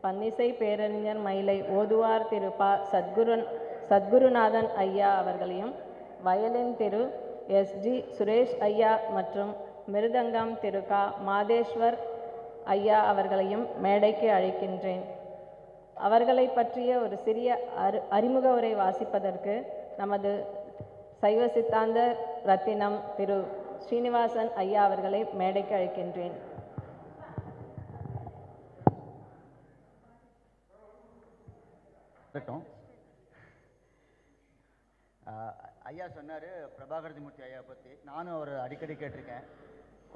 பன்னிசை பேரறிஞர் மயிலை ஓதுவார் திரு ப. சத்குருநாதன் ஐயா அவர்களையும், வயலின் திரு எஸ்.ஜி. சுரேஷ் ஐயா மற்றும் மிருதங்கம் திரு க. மாதேஸ்வர் ஐயா அவர்களையும் மேடைக்கு அழைக்கின்றேன். அவர்களை பற்றிய ஒரு சிறிய அறிமுக உரை வாசிப்பதற்கு நமது சைவ சித்தாந்த ரத்தினம் திரு ஸ்ரீனிவாசன் ஐயா அவர்களை மேடைக்கு அழைக்கின்றேன். ஐயா சொன்னார் பிரபாகரதிமூர்த்தி ஐயா பற்றி. நானும் அவர் அடிக்கடி கேட்டிருக்கேன்.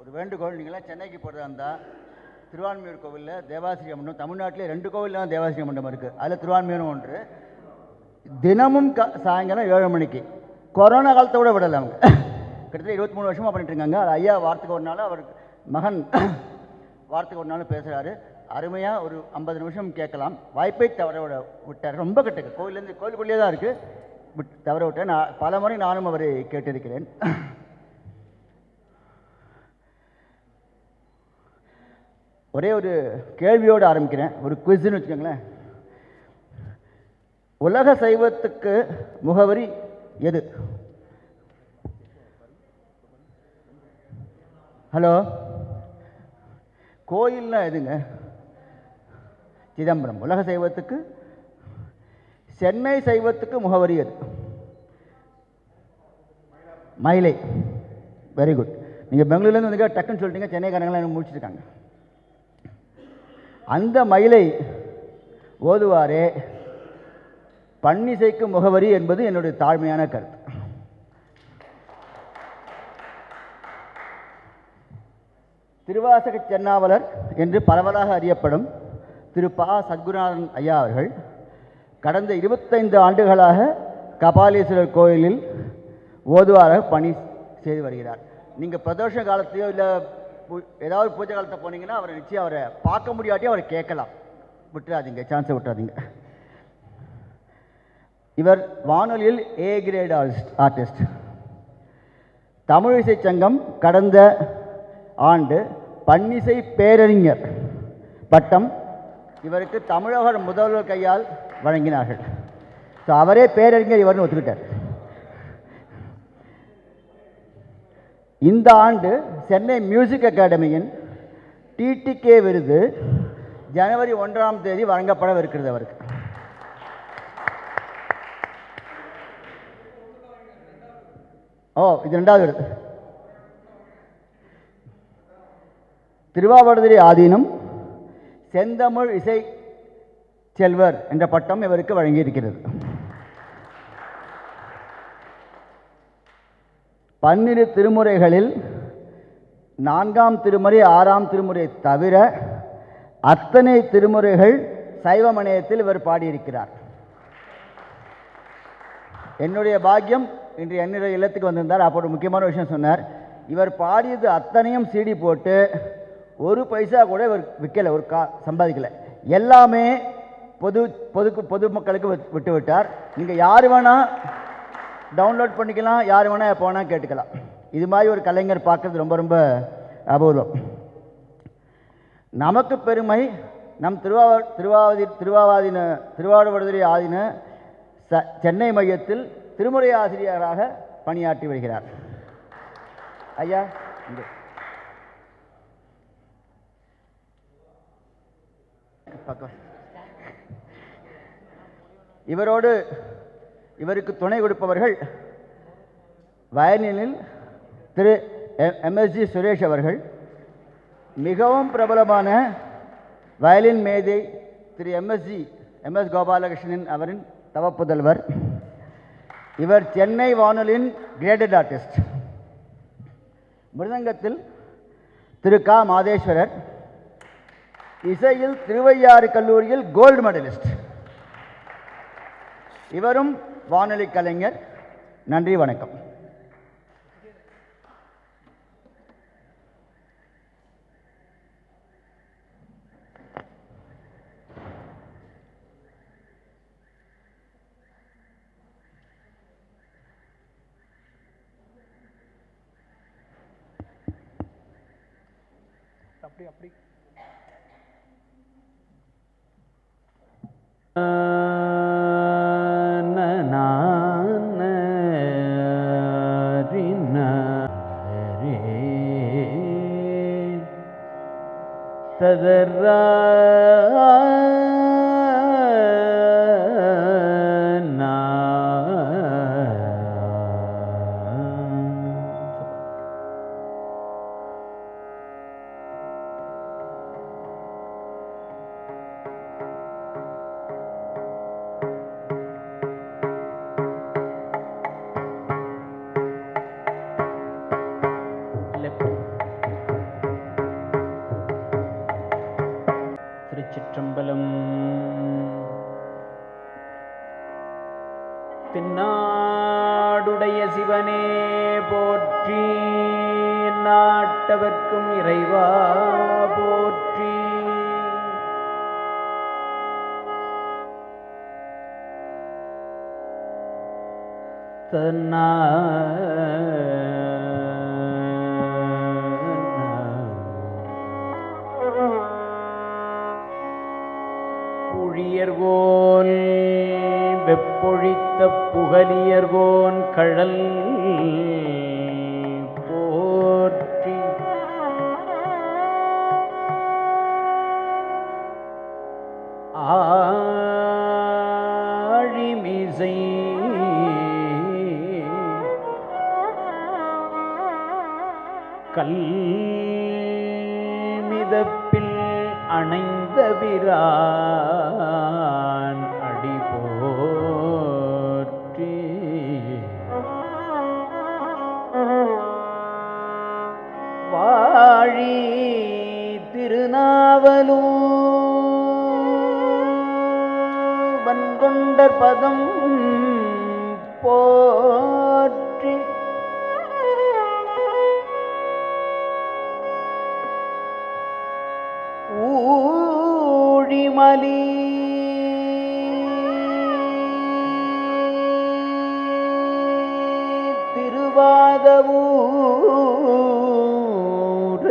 ஒரு வேண்டுகோள், நீங்களாம் சென்னைக்கு போகிறதா இருந்தால் திருவான்மியூர் கோவிலில் தேவாசிரிய மண்டபம், தமிழ்நாட்டிலே 2 கோவில் தான் தேவாசிரிய மண்டபம் இருக்குது. அதில் திருவான்மியூரும் ஒன்று. தினமும் சாயங்காலம் 7 மணிக்கு, கொரோனா காலத்தை விட விடலை அவங்க, கிட்டத்தட்ட 23 வருஷமாக பண்ணிட்டு இருக்காங்க. அது ஐயா வாரத்துக்கு ஒரு நாள், அவர் மகன் வாரத்துக்கு ஒரு நாள் பேசுகிறாரு. அருமையாக ஒரு 50 நிமிஷம் கேட்கலாம். வாய்ப்பை தவற விட்டார். ரொம்ப கிட்டக்கு கோவிலேருந்து, கோவிலுக்குள்ளேயே தான் இருக்குது, தவற விட்டேன். நான் பல முறை நானும் அவரை கேட்டிருக்கிறேன். ஒரே ஒரு கேள்வியோடு ஆரம்பிக்கிறேன், ஒரு குவிஸ்ன்னு வச்சுக்கோங்களேன். உலக சைவத்துக்கு முகவரி எது? ஹலோ, கோயில்னா எதுங்க? சிதம்பரம். உலக சைவத்துக்கு, சென்னை சைவத்துக்கு முகவரி எது? மயிலை. Very good. நீங்கள் பெங்களூர்லேருந்து வந்து டக்குன்னு சொல்லிட்டீங்க, சென்னைக்காரங்களாம் எனக்கு முடிச்சிருக்காங்க. அந்த மயிலை ஓதுவாரே பன்னிசைக்கு முகவரி என்பது என்னுடைய தாழ்மையான கருத்து. திருவாசக சென்னாவலர் என்று பரவலாக அறியப்படும் திரு ப. சத்குருநாதன் ஐயா அவர்கள் கடந்த 25 ஆண்டுகளாக கபாலீஸ்வரர் கோயிலில் ஓதுவாராக பணி செய்து வருகிறார். நீங்கள் பிரதோஷ காலத்தையோ இல்லை ஏதாவது பூஜை காலத்தை போனீங்கன்னா அவரை நிச்சயம் அவரை பார்க்க முடியாட்டியும் அவரை கேட்கலாம். விட்டுறாதீங்க, சான்ஸை விட்டுறாதீங்க. இவர் வானொலியில் A கிரேட் ஆர்டிஸ்ட். தமிழிசை சங்கம் கடந்த ஆண்டு பன்னிசை பேரறிஞர் பட்டம் இவருக்கு தமிழக முதல்வர் கையால் வழங்கினார்கள். ஸோ அவரே பேரறிஞர் இவர்னு ஒத்துக்கிட்டார். இந்த ஆண்டு சென்னை மியூசிக் அகாடமியின் TTK விருது ஜனவரி 1ஆம் தேதி வழங்கப்படவிருக்கிறது அவருக்கு. இது 2வது விருது. திருவாவடுதுறை ஆதீனம் செந்தமிழ் இசை செல்வர் என்ற பட்டம் இவருக்கு வழங்கியிருக்கிறது. 12 திருமுறைகளில் 4ஆம் திருமுறை 6ஆம் திருமுறை தவிர அத்தனை திருமுறைகள் சைவமணியத்தில் இவர் பாடியிருக்கிறார். என்னுடைய பாக்கியம், இன்று என்னுடைய இல்லத்துக்கு வந்திருந்தார். அப்போ ஒரு முக்கியமான விஷயம் சொன்னார். இவர் பாடியது அத்தனையும் CD போட்டு ஒரு பைசா கூட இவர் விற்கலை, ஒரு சம்பாதிக்கலை. எல்லாமே பொதுமக்களுக்கு விட்டு விட்டார். நீங்கள் யார் வேணால் டவுன்லோட் பண்ணிக்கலாம், யார் வேணால் போனால் கேட்டுக்கலாம். இது மாதிரி ஒரு கலைஞர் பார்க்குறது ரொம்ப ரொம்ப அபூர்வம். நமக்கு பெருமை, நம் திருவாவடுதுறை ஆதீன சென்னை மையத்தில் திருமுறை ஆசிரியராக பணியாற்றி வருகிறார். ஐயா இங்கே இவருக்கு துணை கொடுப்பவர்கள் வயலினில் திரு MSG சுரேஷ் அவர்கள், மிகவும் பிரபலமான வயலின் மேதை திரு MS கோபாலகிருஷ்ணன் அவரின் தவப்புதல்வர். இவர் சென்னை வானொலியின் கிரேடட் ஆர்டிஸ்ட். மிருதங்கத்தில் திரு க. மாதேஸ்வரர், இசையில் திருவையாறு கல்லூரியில் கோல்டு மெடலிஸ்ட். இவரும் வானொலி கலைஞர். நன்றி, வணக்கம். அப்படி ததரா திருச்சிற்றம்பலம். தென்னாடுடைய சிவனே போற்றி, நாட்டவர்க்கும் இறைவா போற்றி. தன்னா புழியர்கோன் வெப்பொழித்த புகலியர்கோன் கழல் போற்றி. ஆழிமிசை கல்மிதப்பில் அணைந்த பிரான் அடி போற்றி. வாழி திருநாவலூர் வன்கொண்டர் பதம் போற்றி. ஊழிமலி திருவாதவூர்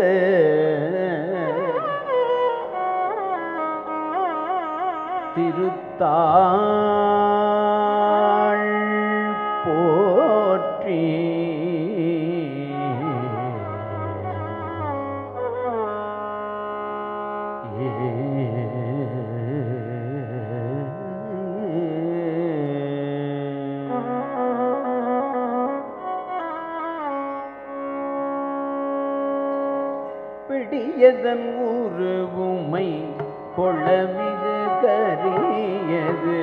திருத்தாள் போற்றி. பிடியதன் உருவுமை கொளமிகு கரியது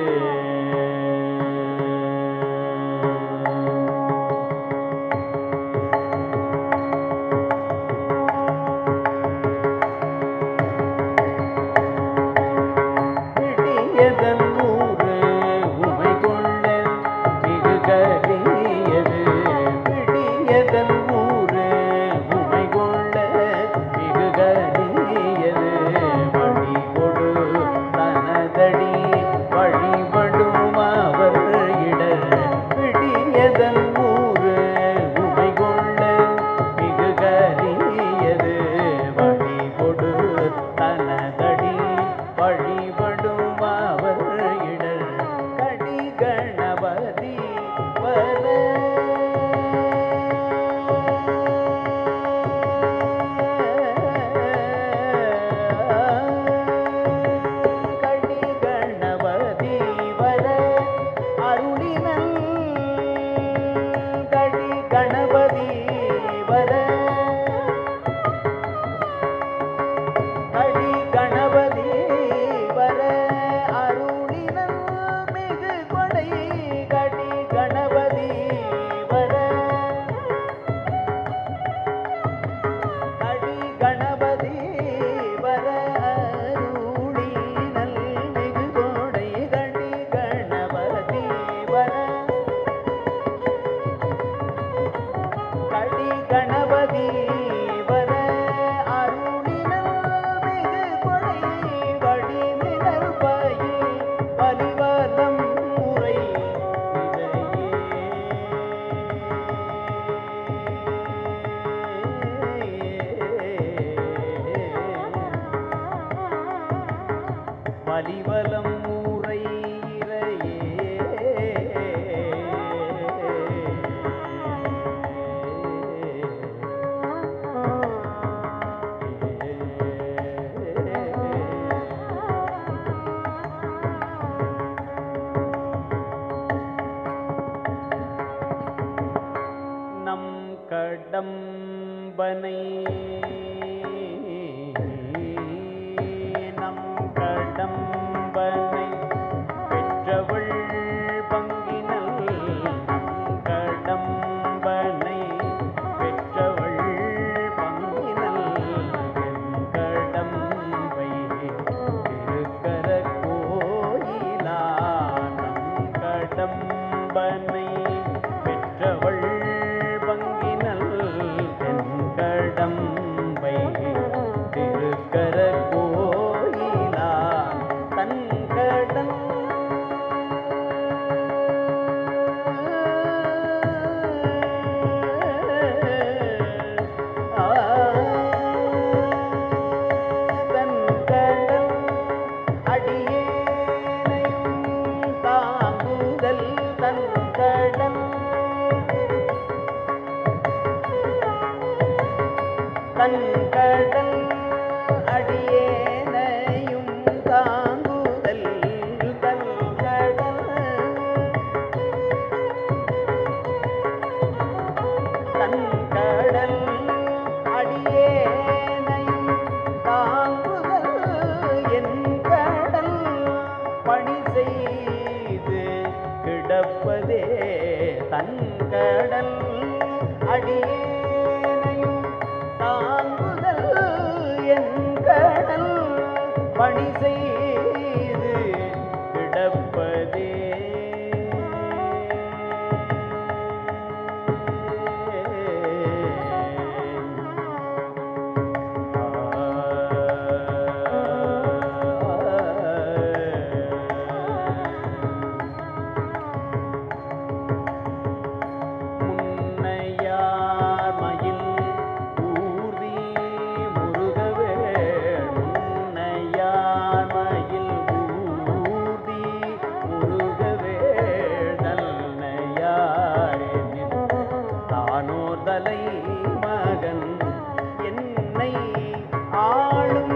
கடி கடம்பனை நம் கடம்பனை பெற்றவள் பங்கினல் நம் கடம்பனை பெற்றவள் பங்கினல் என் கடம்பை திருக்கர கோயிலா நம் கடம்பனை பெற்றவள் பங்கினல் தென் கடம்பை திருக்கர கோயிலா தன் கடன் தன் கடன் அடியேனையும் தாங்குதல் தன் கடன் தன் கடல் அடியேனையும் தாங்குதல் தன் கடல் தன் கடல் அடியேனையும் தாங்குதல் என் கடல் பணி செய்து கிடப்பதே தன் கடல் அடியேனையும் தாங்குதல் என் கடல் பணி செய்து கிடப்பதே முன்னையார் மயில் ஊர்தி முருகவேள் முன்னையார் மயில் ஊர்தி முருகவேள் நல்லையாரெனில் தானோர் தலை மகன் என்னை ஆளும்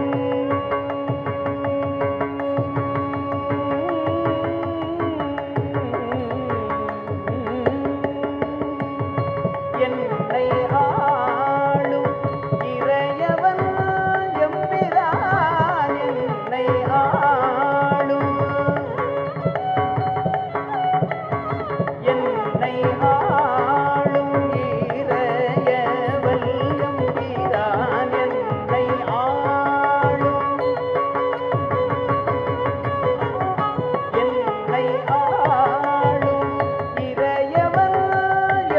என்னை ஆளும் இறையவன் எம்பிரான் என்னை ஆளும் என்னை ஆளும் இறையவன் எம்பிரான் என்னை ஆளும் என்னை ஆளும் இறையவன்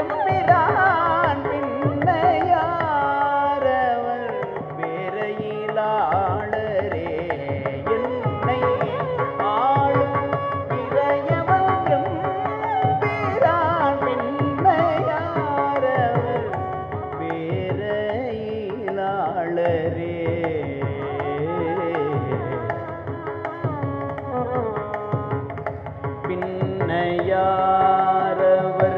எம்பிரான் பின்னையாரவர் பேரையிலாளரே என்னை ஆளும் இறையவன் எம்பிரான் பின்னையாரவர் பேரையிலாளரே பின்னையாரவர்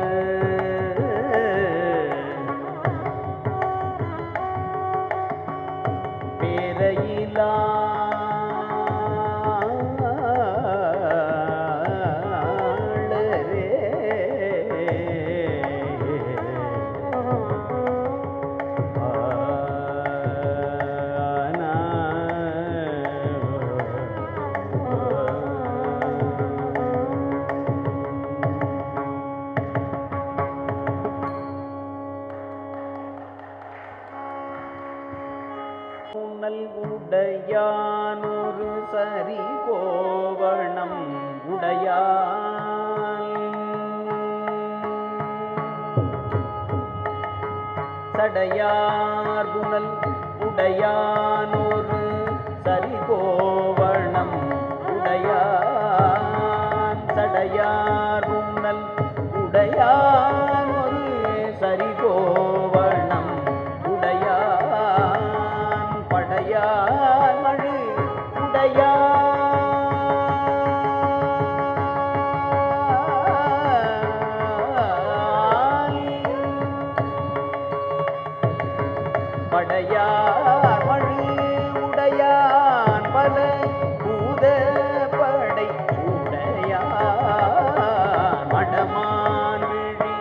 பேரையிலாளரே உன்னல் உடையானொரு சரி கோவணம் உடையான் சடையார் புனல் உடையானொரு சரி கோவணம் உடையான் சடையார் புனல் உடையான் ஒரு சரி கோவணம் உடையான் படையான் மழு உடையான் படையார் மழு உடையான் பல பூத படை உடையான் மடமான் விழி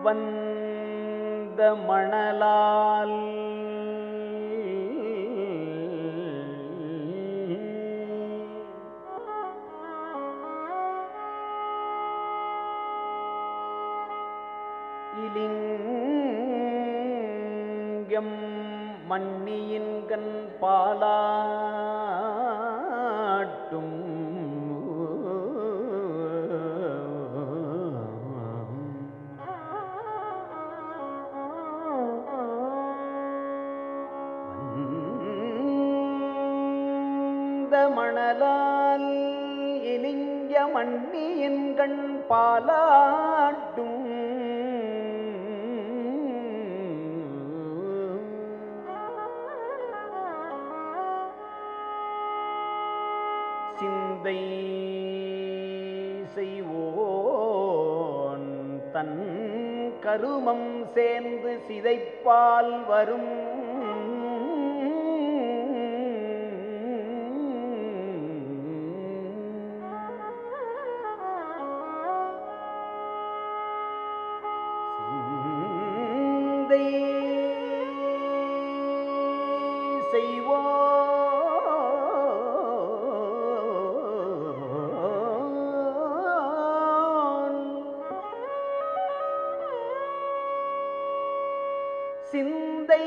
வந்த மணலால் இலிங்கம் மன்னியின்கண் பாலாட்டும் மணலால் இலிங்க மன்னியின்கண் பாலாட்டும் சிந்தை செய்வோன் தன் கருமம் சேர்ந்து சிதைப்பால் வரும் சிந்தை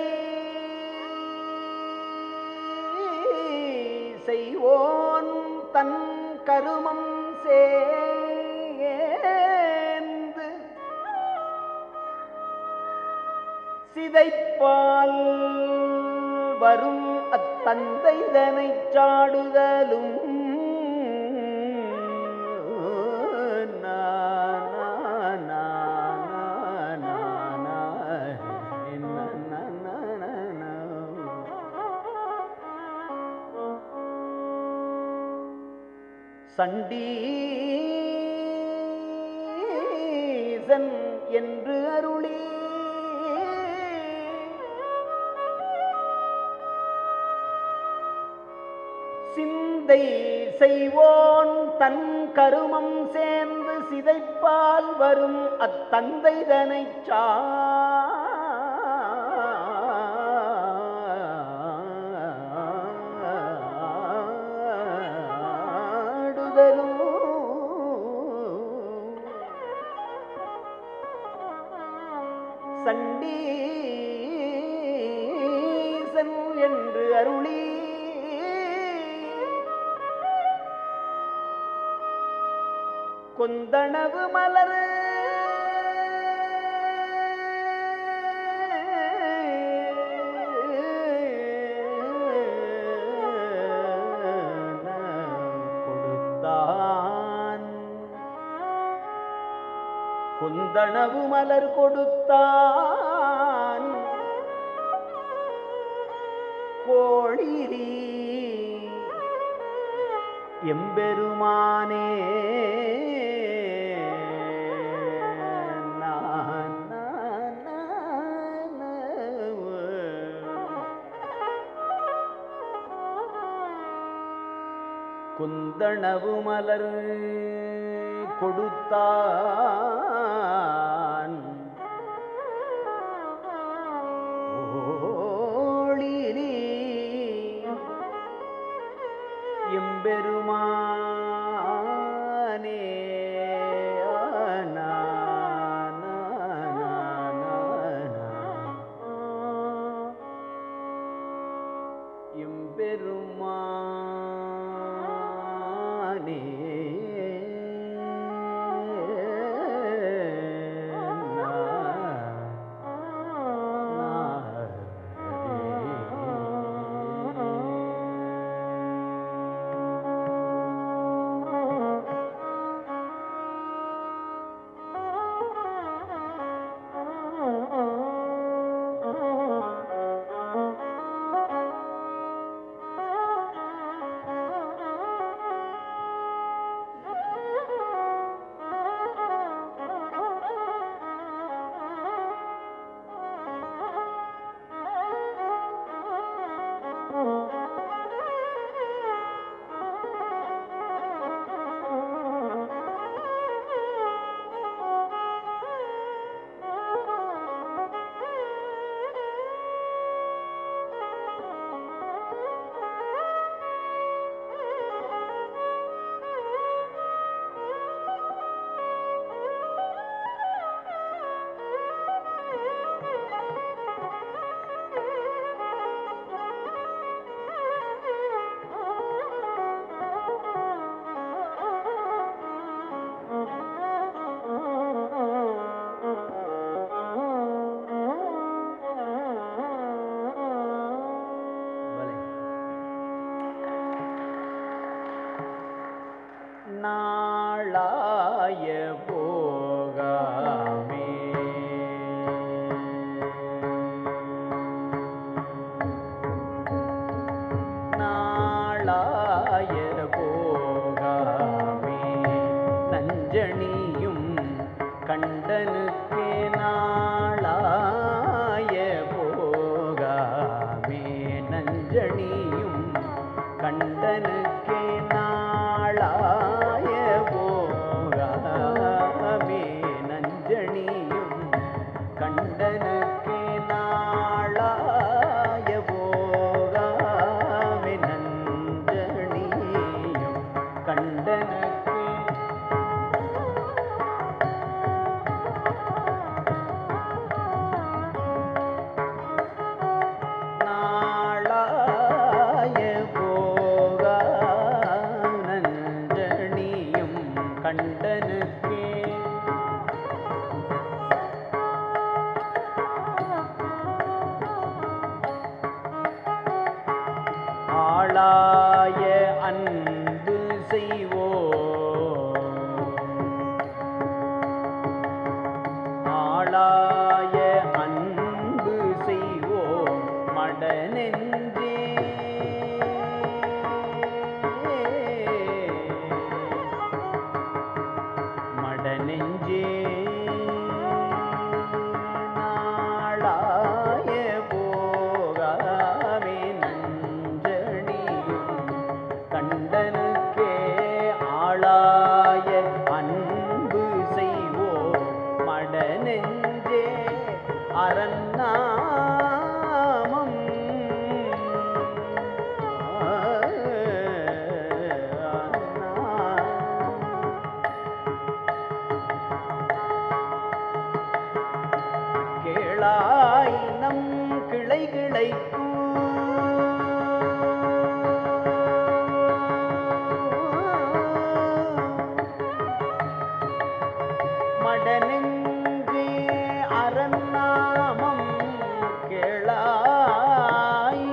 செய்வோன் தன் கருமம் சேர்ந்து சிதைப்பால் வரும் அத்தந்தைதனைச் சாடுதலும் சண்டீசன் என்று அருளி சிந்தை செய்வோன் தன் கருமம் சேர்ந்து சிதைப்பால் வரும் அத்தந்தைதனைச் சண்டீசன் என்று அருளி கொந்தணவு மலர் கொடுத்தான் கொந்தணவு மலர் கொடுத்தான் கோழிரி எம்பெருமானே குந்தணவு மலர் கொடுத்தான் ஓளிரி எம்பெருமானே எம்பெருமானே போகாமே. நாளாய போகாமே நஞ்சணியும் கண்டனுக்கே நாளாய போகாமே நஞ்சணியும் கண்டனுக்கே நாளாய போகாமே நஞ்சணியும் கண்டனுக்கே நாளாய போகாமே நஞ்சணியும் கண்டனுக்கே நாளாய போகா நஞ்சணியும் கண்டனுக்கே ஆளாய அன்பு செய்வோ ஆளாய அன்பு செய்வோ மடநெஞ்சே மடநெஞ்சே நாளாய போகாமே நஞ்சணியும் கண்டனுக்கே ஆளாய அன்பு செய்வோ மடநெஞ்சே அரண்நாமம் கேளாய் நம் கிளை கிளைக்கும் மடநெஞ்சே அரண்நாமம் கேளாய்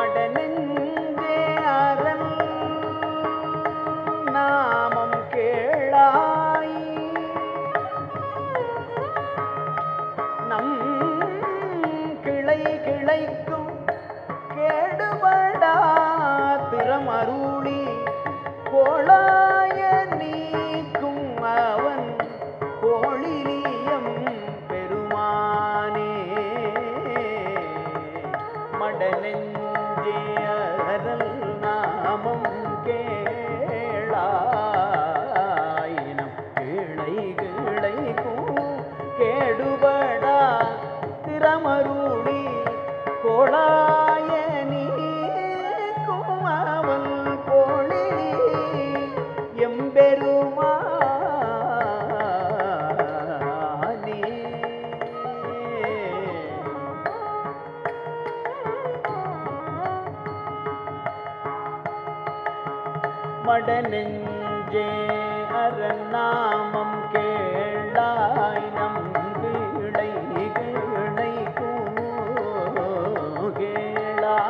மடநெஞ்சே அரண் நாமம் கேளாய் நம் கிளை கிளைக்கும் கேடுபடா திறமருளி கோளாய நீக்கும் அவன் கோளிலியம் பெருமானே மடநெஞ்சே அரல் நாமம் கேளாயினம் கிளை கிளைக்கும் கேடுபடா திறமருளி கோளாய நீக்கும் அவன் கோளிலி எம்பெருமானே மடநெஞ்சே அரநாமம் கேளாய் நம் கிளை கிளைக்கும் கேளாய்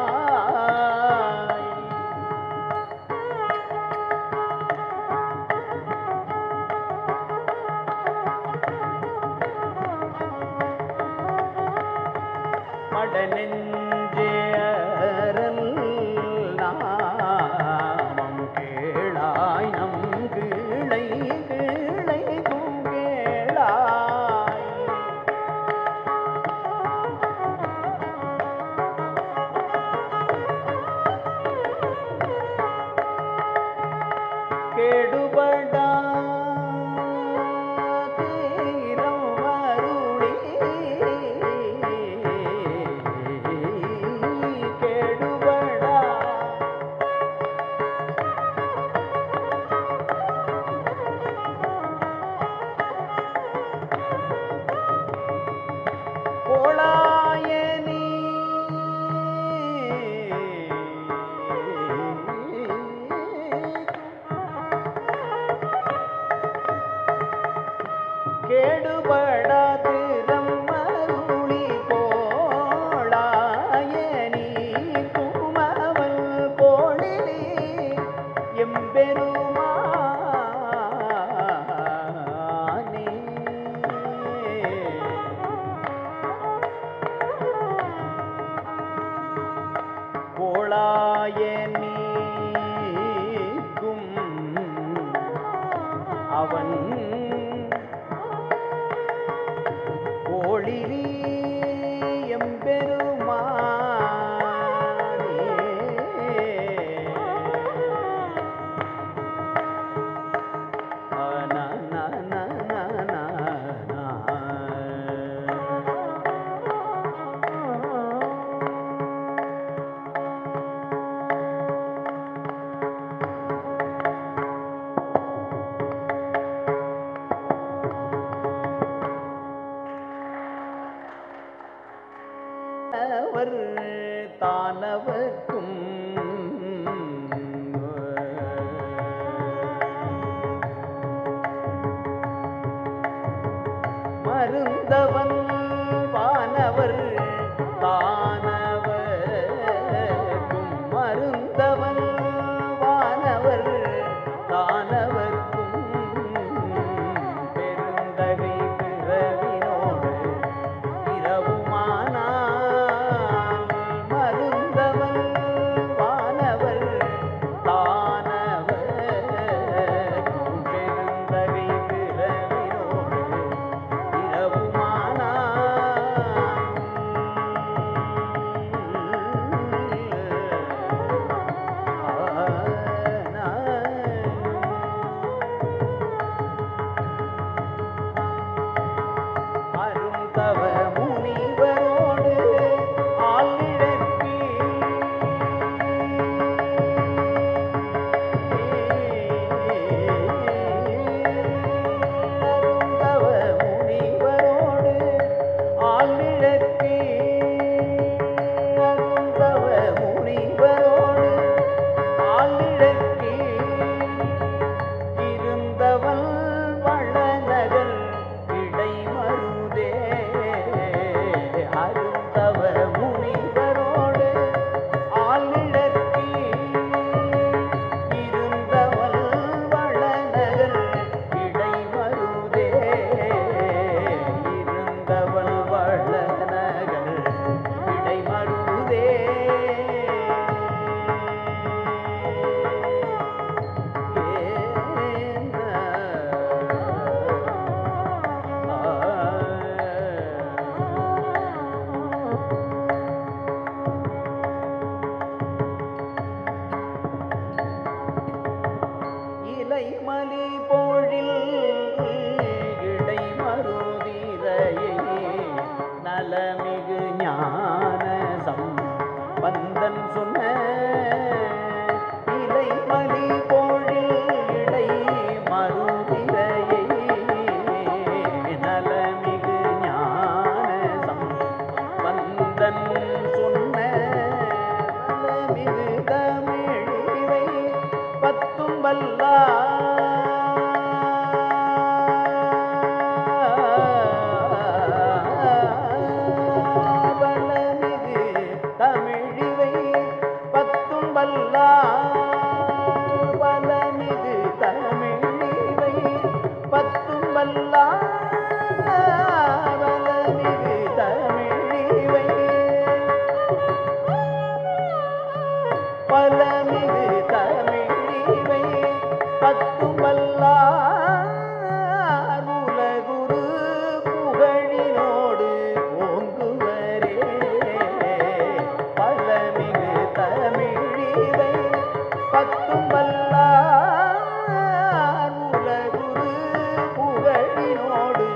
மடநெஞ்சே அரல் நாமம் கேளாய் நம் கிளை கிளைக்கும் கேளாய் கேடுபடா தீரம் அருளி கோளாய நீக்கும் அவன் கோளிரி எம்பெருமானே அவர் தானவர்க்கும் மருந்தவன் வானவர் தானவர்க்கும் மருந்தவன் வானவர் தானவர்க்கும் பெருந்தகை பிறவினோடு இரவுமானா மருந்தவன் வானவர் தானவர்க்கும் பெருந்தகை பிறவினோடு இரவுமானா அருந்தவ முனிவரோடு ஆளிழக்கி அருந்தவ முனிவரோடு ஆளிழக்கி அருந்தவ முனிவரோடு ஆளிழக்கி இருந்தவள் வளநகர் இடைமருதே அருந்தவ முனிவரோடு ஆளிழக்கி இருந்தவள் வளநகர் இடைமருதே இருந்தவள் வளநகர் இடைமருதே இலைமலி போழில் இடைமருதிரையை நலமிகு ஞான சம்பந்தன் சொன்ன இலைமலி போழில் இடைமருதிரையை நலமிகு ஞான சம்பந்தன் சொன்ன நலமிகு தமிழிவை பத்தும் வல்லா வளமிகு தமிழிவை பத்தும் வல்லா வளமிகு தமிழிவை பத்தும் வல்லா வளமிகு தமிழிவை பலமிகு தமிழிவை பத்தும் வல்லார் உலகுரு புகழினோடு ஓங்குவரே பலமிகு தமிழிவை பத்தும் வல்லார் உலகுரு புகழினோடு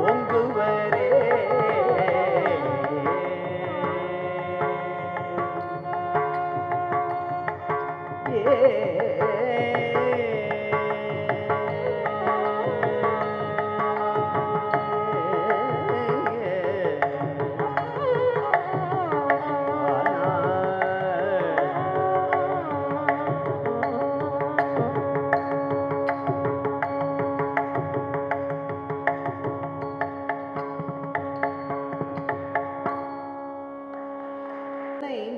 ஓங்குவரே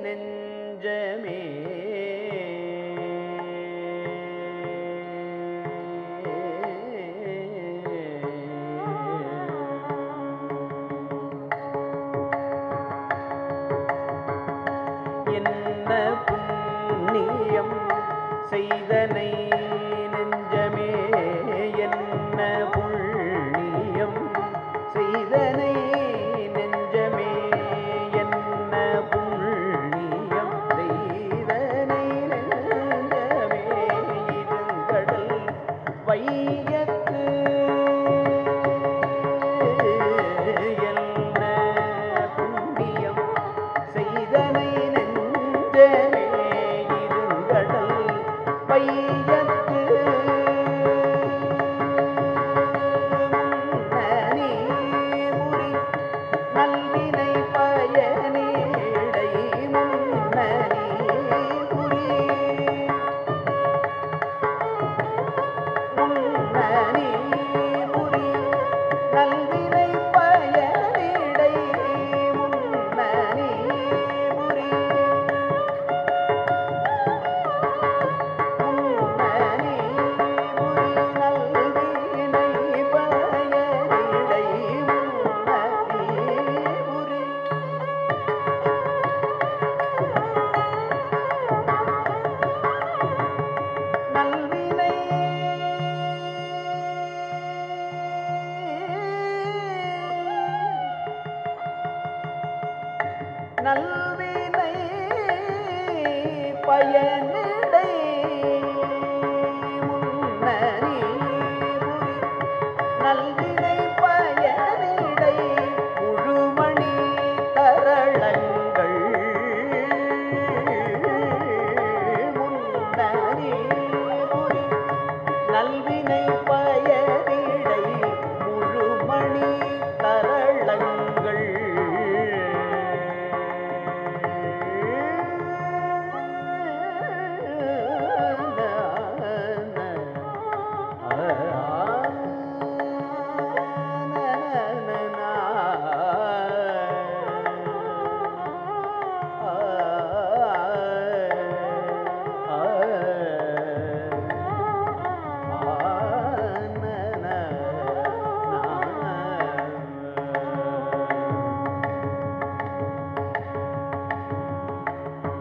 நெஞ்சமே என்ன புண்ணியம் செய்தனை நெஞ்சமே என்ன புண்ணியம் செய்தனை நெஞ்சமே என்ன புண்ணியம் செய்தனை நெஞ்சமே இருங்கடல் வையத்து என்ன புண்ணியம் செய்தனை நெஞ்சமே இருங்கடல் வையத்து முன்னணி முறி நல்வினை பயனேடை முன்னணி முறி முன்னணி முறி நல்வினை பயனேடை முன்னணி முறி முன்னணி முறி நல்வினை பயனேடை முன்னணி முறி நல்வினை நல்வினை பயனிடை முன்னணி முறி நல்வினை பயனிடை முழுமணி தரளங்கள் முன்னணி முறி நல்வினை பயனிடை முழுமணி தரளங்கள்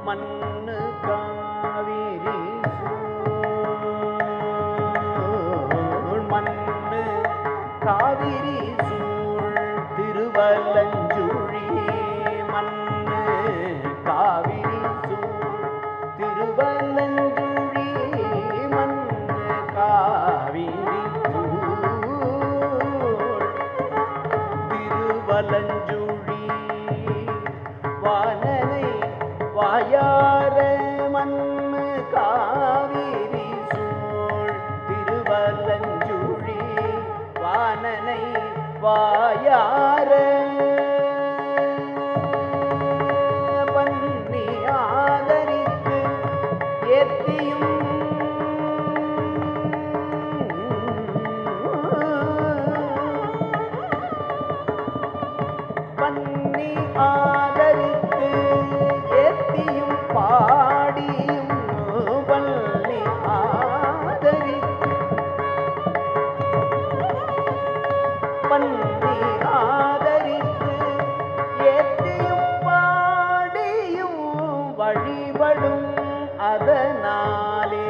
மண்ணு காவிரி சூழ் மண்ணு காவிரி சூழ் திருவலஞ்சுழி மண்ணு காவிரி சூழ் திருவலஞ்சுழி மண்ணு காவிரி சூழ் திருவலஞ்சுழி வானனை வாயார மண்ணு காவிரி சூழ் திருவலஞ்சுழி வானனை வாயார பன்னி ஆதரித்து ஏத்தியும் பன்னி ஆதரித்து ஏத்தியும் பாடியும் பள்ளி ஆதரி பன்னி ஆதரித்து ஏத்தியும் பாடியும் வழிபடும் அதனாலே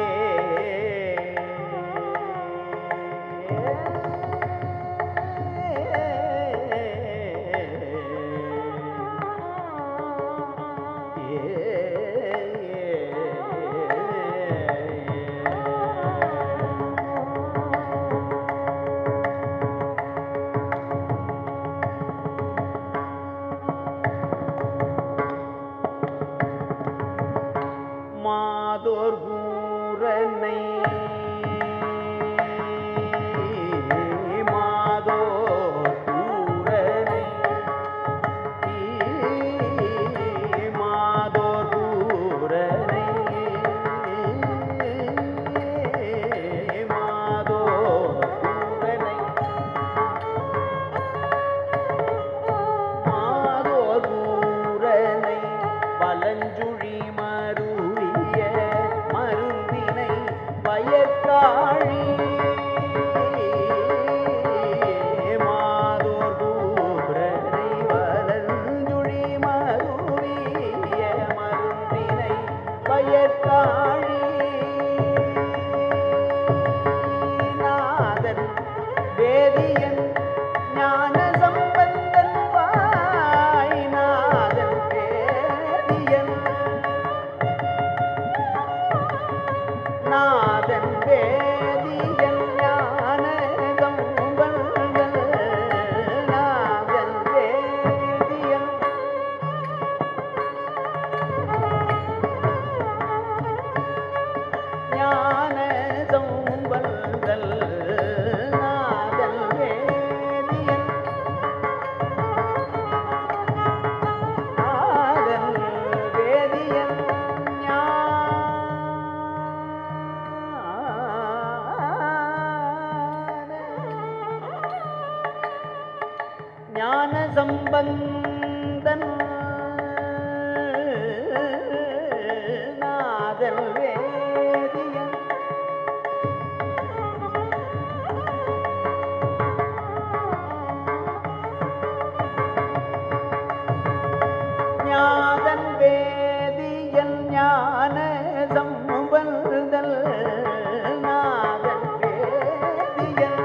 மாதோர் கூரனை மாதோர் கூரனை மாதோர் கூரனை மாதோர் கூரனை மாதோர் கூரனை வலஞ்சுழி மருவிய மருந்தினை வயற்காழி மாதோர் கூரனை வலஞ்சுழி மருவிய மருந்தினை வயற்காழி சம்பந்தன் நாதல் வேதியன் ஞாதன் வேதியன் ஞான சம்பந்தல் நாதன் வேதியன்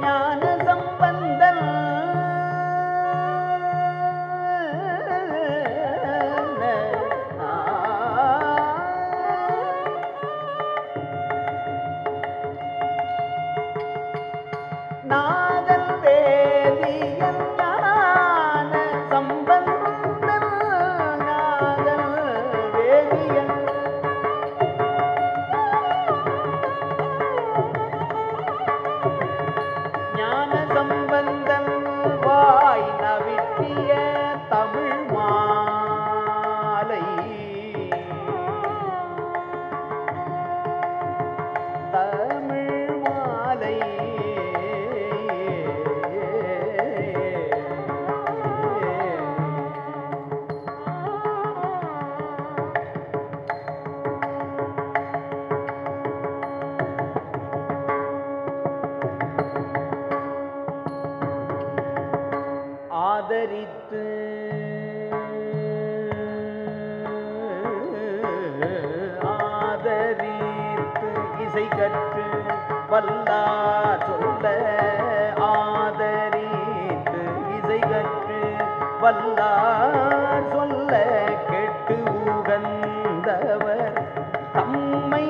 ஞான சம்பந்தன் நாதன் வேதியன் ஞான சம்பந்தன் நாதன் வேதியன் ஞான சம்பந்தன் வாய் நவிற்றிய தமிழ் மாலை தமிழ் மாலை ஆதரித்து ஆதரித்து இசை கற்று வல்லார் சொல்ல ஆதரித்து இசை கற்று வல்லார் சொல்ல கேட்டு உகந்தவர் தம்மை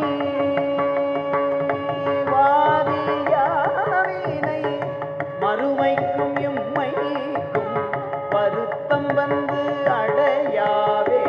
வாதியாவினை மறுமைக்கும் எம்மைக்கும் வருத்தம் வந்து அடையாவே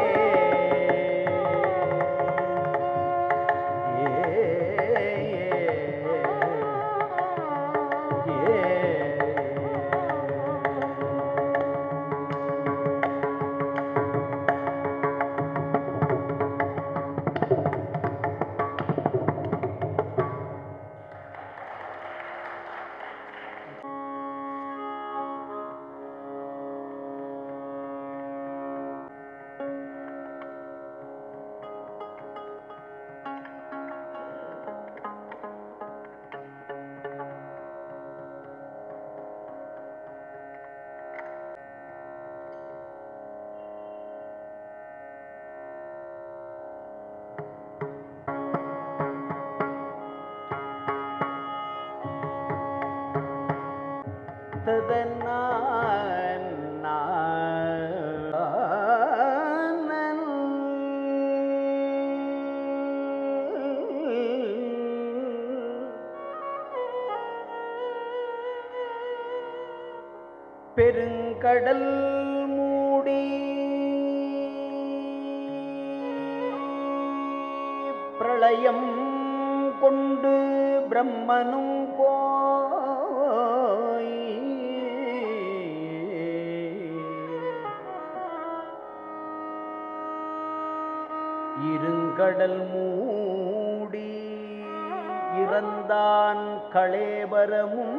பெருங்கடல் மூடி பிரளயம் கொண்டு பிரம்மனும் போய் இருங்கடல் மூடி இறந்தான் களேபரமும்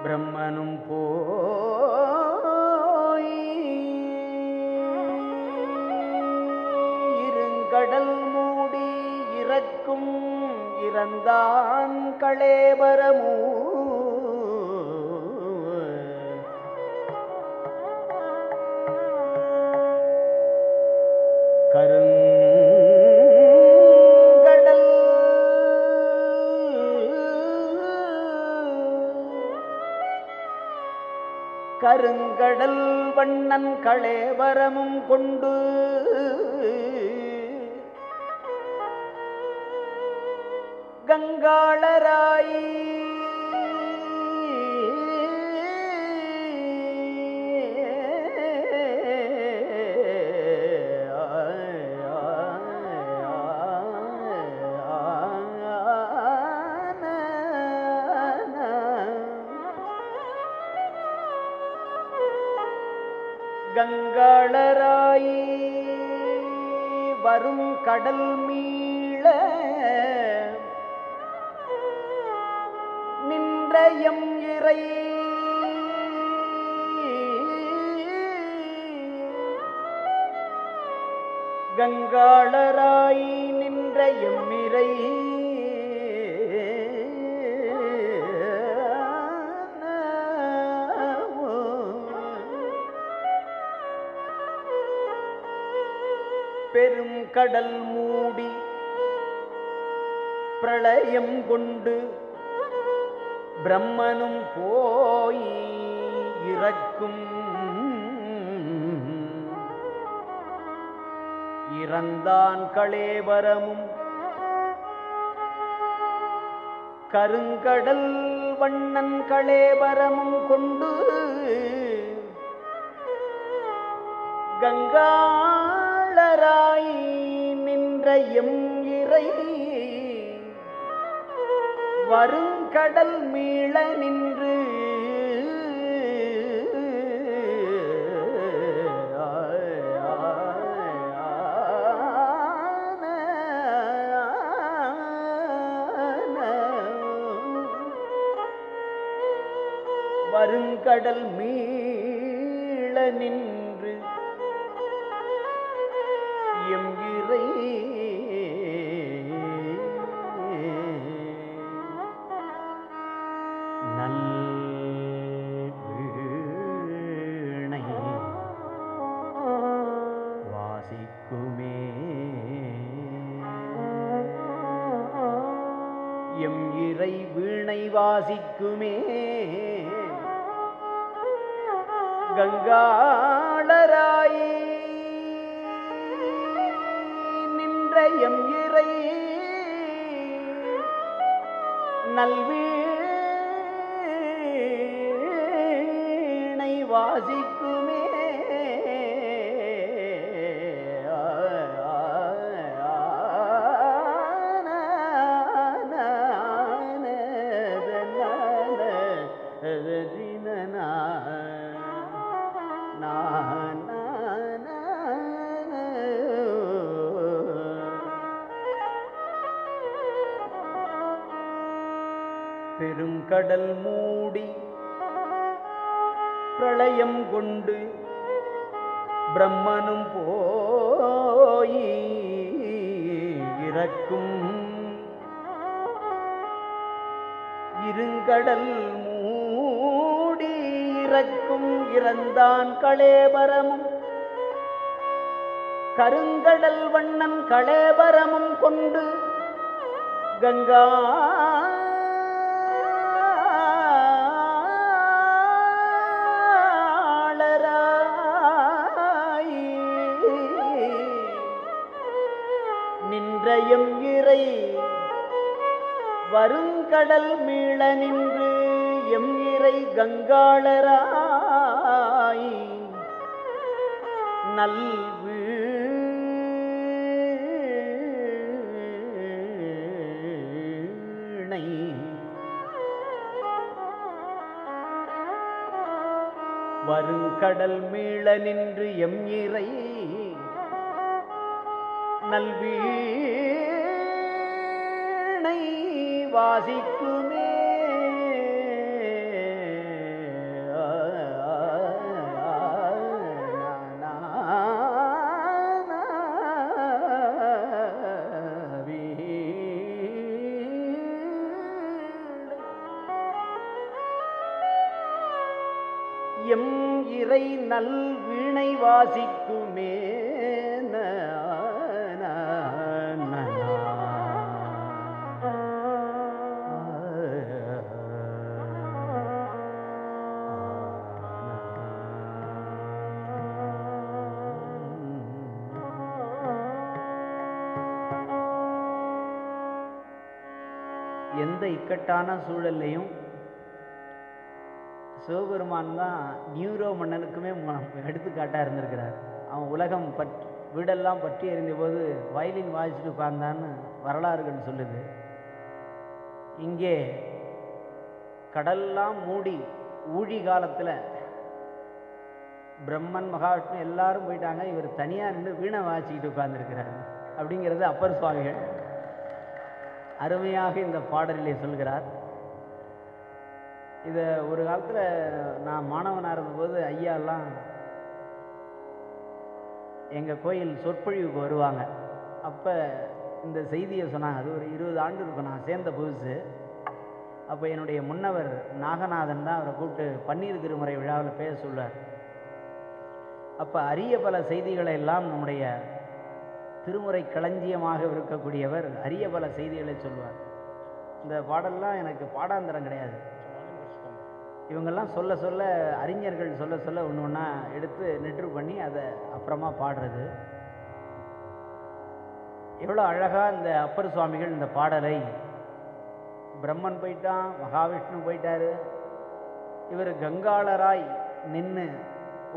பிரம்மனும் போய் இருங்கடல் மூடி இறக்கும் இறந்தான் களேபரமூ கருங்கடல் வண்ணன் களேபரமும் கொண்டு கங்காளராய் கங்காளராய் வரும் கடல் மீள நின்றயம் இறை கங்காளராய் நின்ற எம்மிரை பெரும் கடல் மூடி பிரளயம் கொண்டு பிரம்மனும் போய் இறக்கும் இறந்தான் களேபரமும் கருங்கடல் வண்ணன் களேபரமும் கொண்டு கங்காளராய் நின்ற எம் இறை வருங்கடல் மீள நின்று வருங்கடல் மீள நின்று எம் இறை நல் வீணை வாசிக்குமே எம் இறை வீணை வாசிக்குமே கங்காளராய் நின்ற எம் இறை நல்வீணை வாசிக்குமே பெருங்கடல் மூடி பிரளயம் கொண்டு பிரம்மனும் போய் இறக்கும் இருங்கடல் மூடி இறக்கும் இறந்தான் களேபரமும் கருங்கடல் வண்ணன் களேபரமும் கொண்டு கங்காளராய் நின்ற எம் இறை வருங்கடல் மீள நின்று எம் இறை கங்காளராய் நல்வீணை வருங்கடல் மீள நின்று எம் இறை நல்வீணை வாசிக்குமே எம் இறை நல்வீணை வாசிக்குமே எந்த இக்கட்டான சூழல்லையும் சிவபெருமான் தான் நியூரோ மன்னனுக்குமே எடுத்துக்காட்டாக இருந்திருக்கிறார். அவன் உலகம் வீடெல்லாம் பற்றி எறிந்த போது வயலின் வாசிச்சுட்டு உட்கார்ந்தான்னு வரலாறுகள் சொல்லுது. இங்கே கடல்லாம் மூடி ஊழி காலத்தில் பிரம்மன் மகாவிஷ்ணு எல்லாரும் போயிட்டாங்க. இவர் தனியாக நின்று வீணை வாசிக்கிட்டு உட்கார்ந்துருக்கிறார். அப்படிங்கிறது அப்பர் சுவாமிகள் அருமையாக இந்த பாடலிலே சொல்கிறார். இதை ஒரு காலத்தில் நான் மாணவனாக இருந்தபோது ஐயாலாம் எங்கள் கோயில் சொற்பொழிவுக்கு வருவாங்க. அப்போ இந்த செய்தியை சொன்னாங்க. அது ஒரு 20 ஆண்டு இருக்கும், நான் சேர்ந்த புதுசு. அப்போ என்னுடைய முன்னவர் நாகநாதன் தான் அவரை கூப்பிட்டு பன்னீர் திருமுறை விழாவில் பேச சொல்வார். அப்போ அரிய பல செய்திகளை எல்லாம் நம்முடைய திருமுறை களஞ்சியமாக இருக்கக்கூடியவர் அரிய பல செய்திகளை சொல்வார். இந்த பாடல்லாம் எனக்கு பாடாந்தரம் கிடையாது. இவங்கெல்லாம் சொல்ல சொல்ல, அறிஞர்கள் சொல்ல சொல்ல ஒன்று ஒன்றா எடுத்து நெற்று பண்ணி அதை அப்புறமா பாடுறது. எவ்வளோ அழகாக இந்த அப்பர் சுவாமிகள் இந்த பாடலை, பிரம்மன் போயிட்டான், மகாவிஷ்ணு போயிட்டாரு, இவர் கங்காளராய் நின்று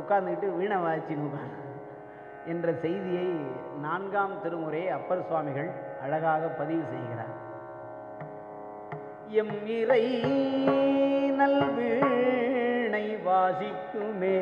உட்கார்ந்துக்கிட்டு வீணை வாய்ச்சின்னு என்ற செய்தியை 4ஆம் திருமுறையை அப்பர் சுவாமிகள் அழகாக பதிவு செய்கிறார். எம் இறை நல்வீணை வாசிக்குமே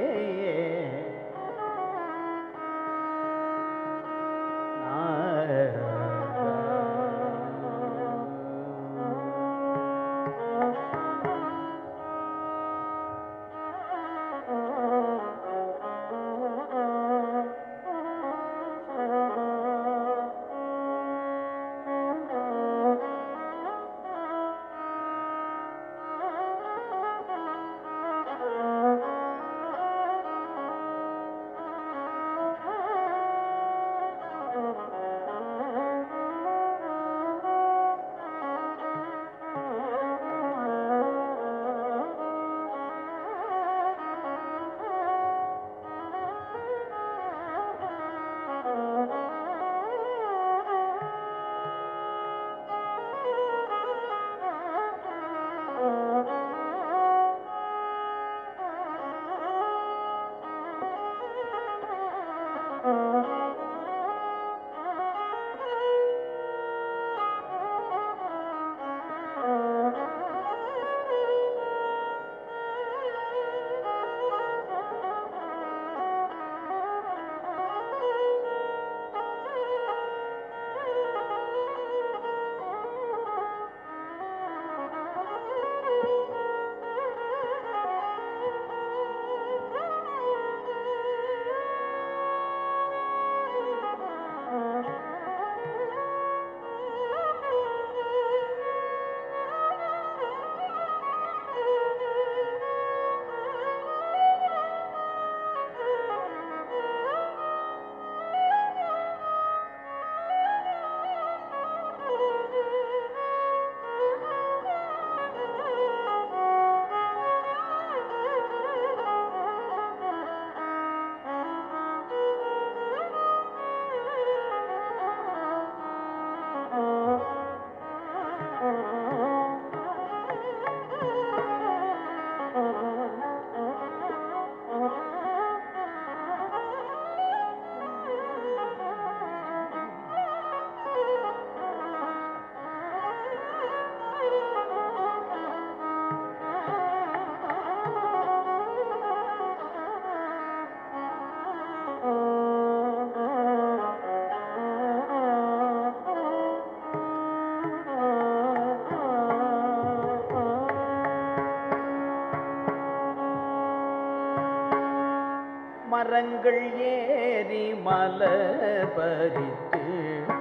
மரங்கள் ஏறி மலர் பறித்து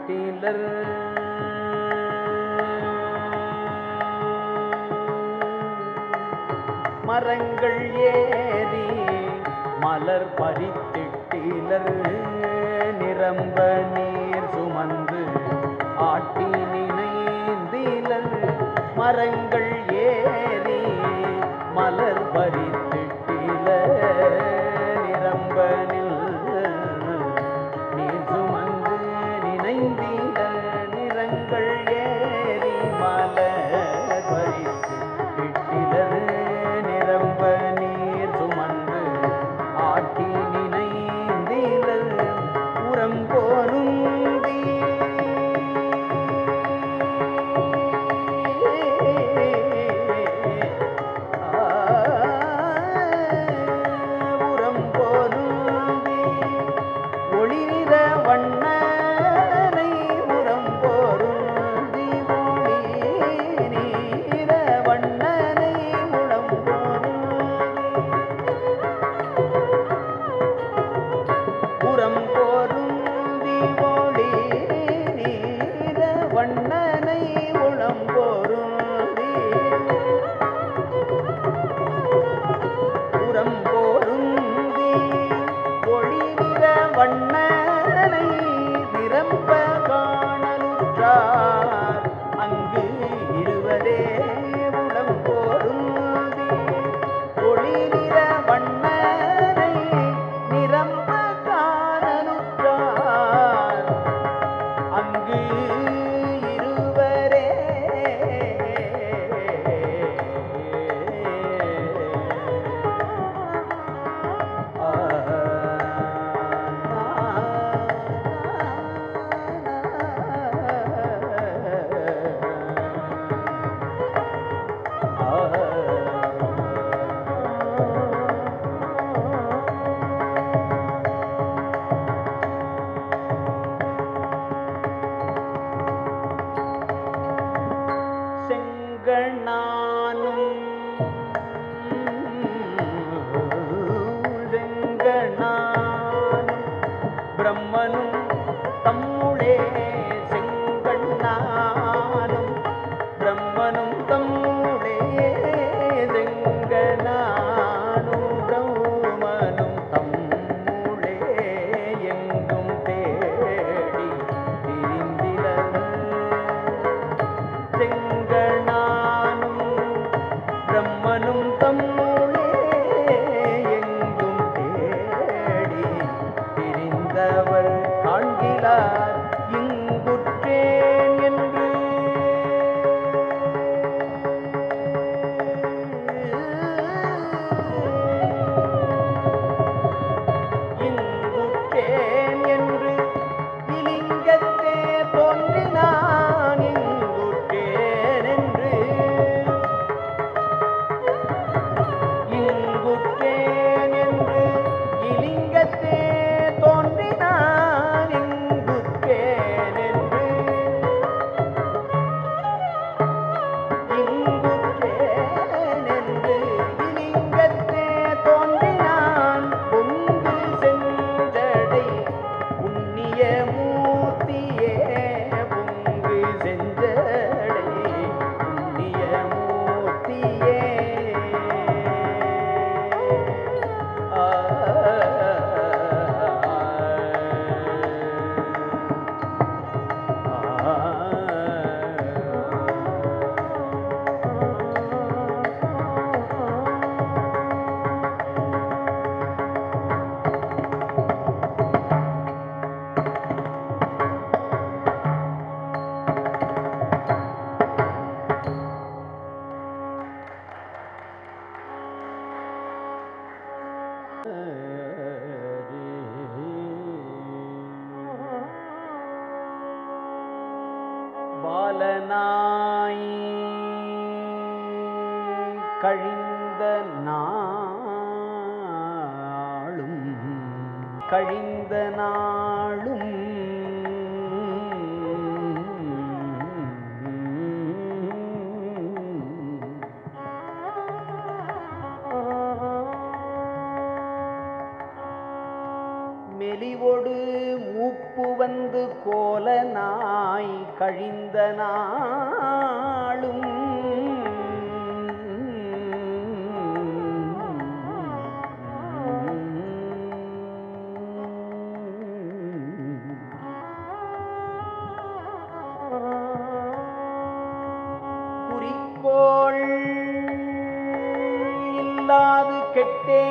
திலர் மரங்கள் ஏறி மலர் பறித்திட்டிலர் நிரம்ப நீர் சுமந்து ஆட்டி நினைந்திலர் மரங்கள் ஏறி மலர் பறித்திட்டிலர் நிரம்பனில் நீர் சுமந்து நினைந்திலர் நிறங்கள் ஏறி மலர் பறித்திட்டிலர் நிரம்ப நீர் சுமந்து ஆட்டி நினைந்திலர் உரம் போருந்தி செங்கணானும் செங்கணானும் பிரம்மனும் தம்முளே செங்கண்ணானும் பிரம்மனும் தம்முளே செங்கணானும் பிரம்மனும் தம்முளே எங்கும் தேடி திரிந்திலர் செங்கணானும் பிரம்மனும் தம்முளே எங்கும் தேடி திரிந்தவர் காண்கிலார் இங்குற்றேன் என்று இங்குற்றேன் என்று இலிங்கத்தே தோன்றினான் இங்குற்றேன் என்று இங்குற்றேன் என்று இலிங்கத்தே தோன்றினான் இங்குற்றேன் என்று இங்குற்றேன் என்று இலிங்கத்தே தோன்றினான் பொங்கு செஞ்சடை புண்ணிய மூர்த்தியே பொங்கு செஞ்சடை புண்ணிய மூர்த்தியே பாலனாய் கழிந்த நாளும் கழிந்த நாளும் மெலிவொடு மூப்பு வந்து கோலனாய் கழிந்த நாளும் குறிக்கோள் இல்லாது கெட்டே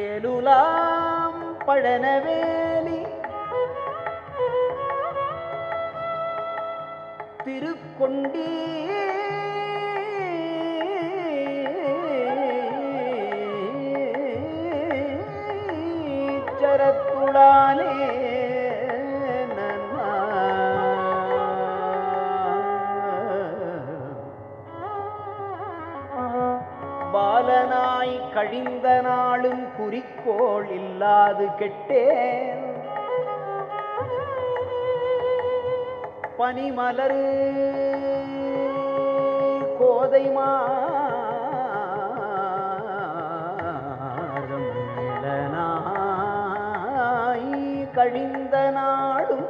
சேலுலாம் பழனவேலி திருக்கொண்டி சரத்துளானே பாலனாய் கழிந்த நாளும் குறிக்கோள் இல்லாது கெட்டேன் பனிமலர் கோதை மாறும் நிலனாய் கழிந்த நாளும்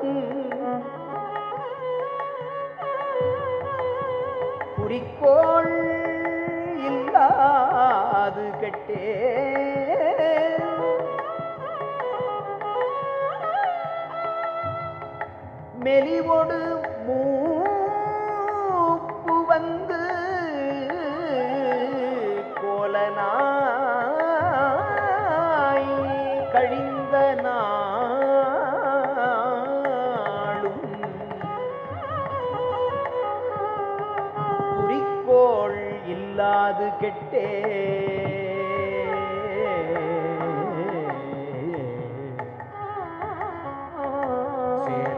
குறிக்கோள் இல்லாது கெட்டே மெலிவொடு மூப்பு வந்து கோலனாய் கழிந்த நாளும் குறிக்கோள் இல்லாது கெட்டே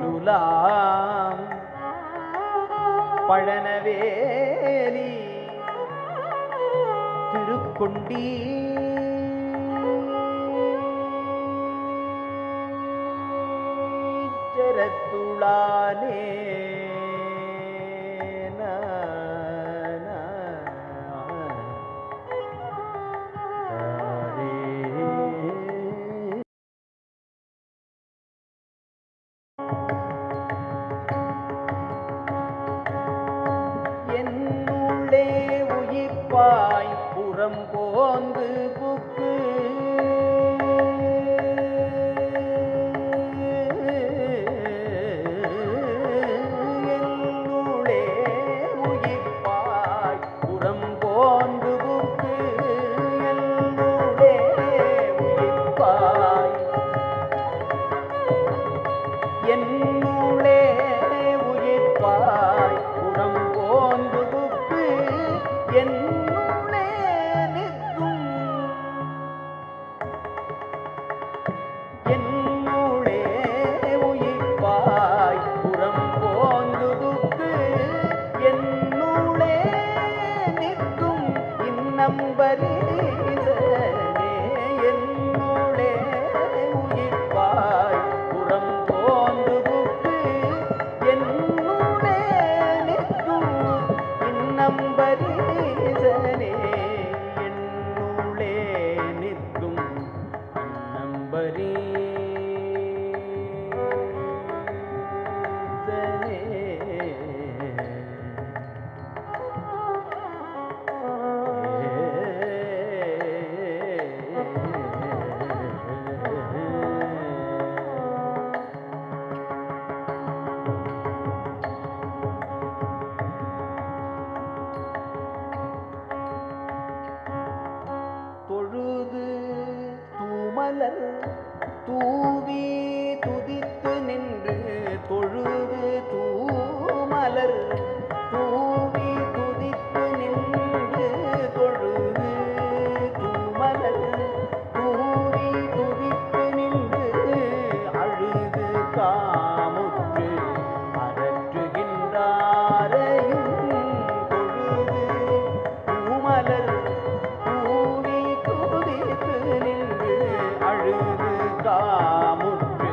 சேலுலாம் பழனவேலி திருக்கொண்டி தானே என்னுள்ளே உயிர்ப்பாய் புறம் போந்து புக்கு என்னுள்ளே உயிர்ப்பாய் புறம் போந்து புக்கு என்னுள்ளே உயிர்ப்பாய் என்னுள்ளே உயிர்ப்பாய் புறம் போந்து புக்கு என்னுள்ளே நிற்கும் என்னுள்ளே உயிர்ப்பாய் புறம் போந்து புக்கு என்னுள்ளே நிற்கும் இன்னம்பரீசனே என்னுள்ளே உயிர்ப்பாய் புறம் போந்து புக்கு என்னுள்ளே நிற்கும் இன்னம்பரீசனே என்னுள்ளே நிற்கும் இன்னம்பரீசனே தொழுது தூமலர் தூவி துதித்து நின்று தொழுது தூமலர் தூவி துதித்து நின்று தொழுது தூமலர் தூவி துதித்து நின்று அழுது காமுற்று அரற்றுகின்றாரையும் தொழுது தூமலர் தூவி துதித்து நின்று அழுது காமுற்று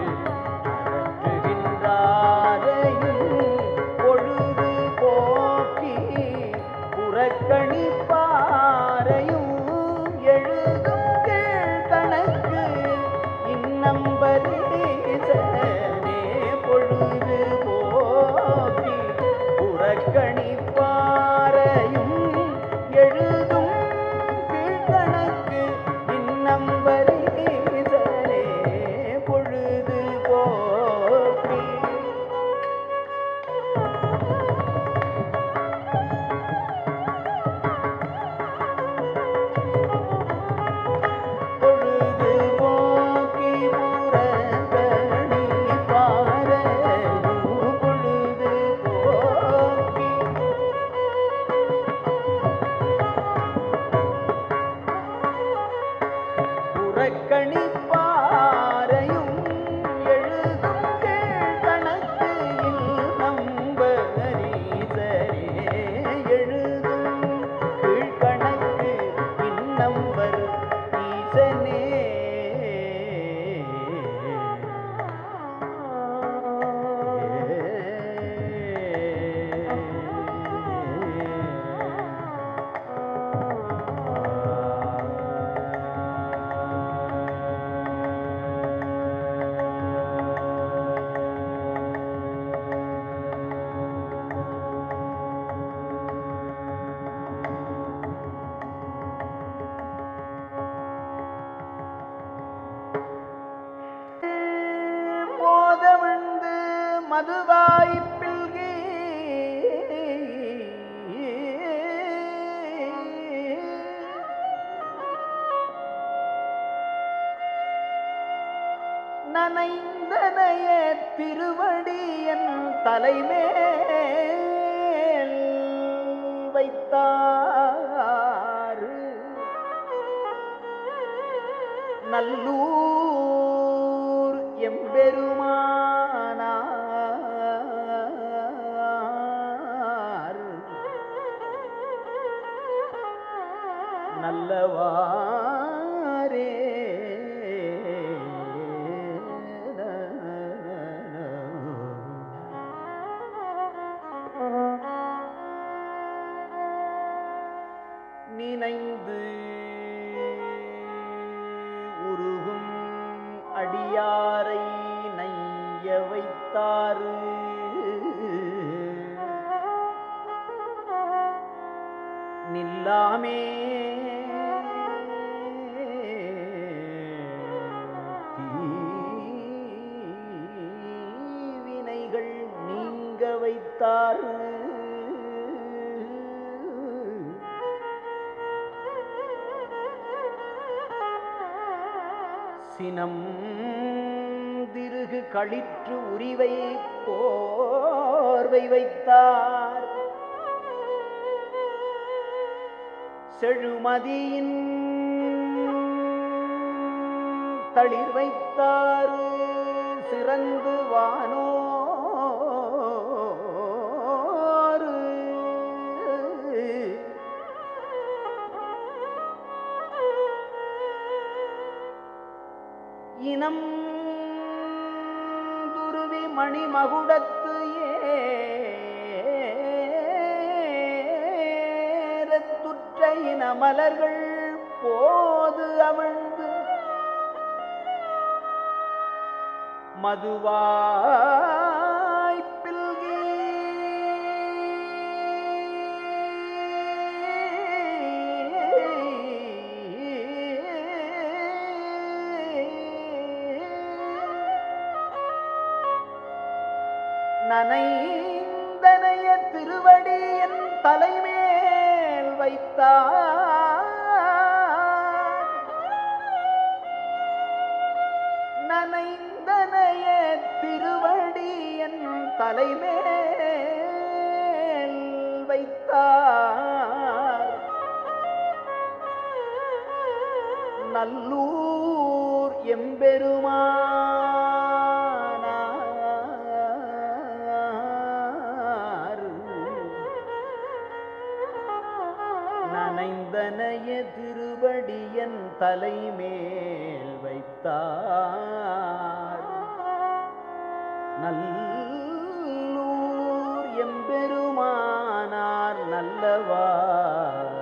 அரற்றுகின்றாரையும் பொழுது போக்கி புறக்கணிப்பாரையும் எழுதும் கீழ்கணக்கு இன்னம்பரீசனே பொழுது போக்கி புறக்கணிப்பாரையும் எழுதும் கீழ்கணக்கு இன்னம்பரீசனே பொழுது போக்கி பொழுது போக்கி புறக்கணிப்பாரையும் பொழுது போக்கி புறக்கணிப்பாரையும் எழுதும் கீழ்கணக்கு இன்னம்பரீசனே எழுதும் கீழ்கணக்கு இன்னம்பர் ஈசனே மோதவிழ்ந்து மதுவாய் பில்கி நனைந்தனைய திருவடியன் தலைமேல் வைத்தார் நல்லூர் எம்பெருமானார் நல்லவாரே வைத்தாரு நில்லாமே தீவினைகள் நீங்க வைத்தாரு சினம் திருகு களிற்று உரிவை போர்வை வைத்தார் செழுமதியின் தளிர் வைத்தார் சிறந்து வானோர் இனம் துருவி மணிமகுடத்து ஏறத்துற்ற இன மலர்கள் போது அமிழ்ந்து மதுவாய்ப்பில்கி நனைந்தனைய திருவடி என் தலைமேல் வைத்தார் நனைந்தனைய திருவடி என் தலைமேல் வைத்தார் நல்லூர் எம்பெருமானார் நனைந்தனைய திருவடியன் தலைமேல் வைத்தார் நல்லூர் எம்பெருமானார் நல்லவாரே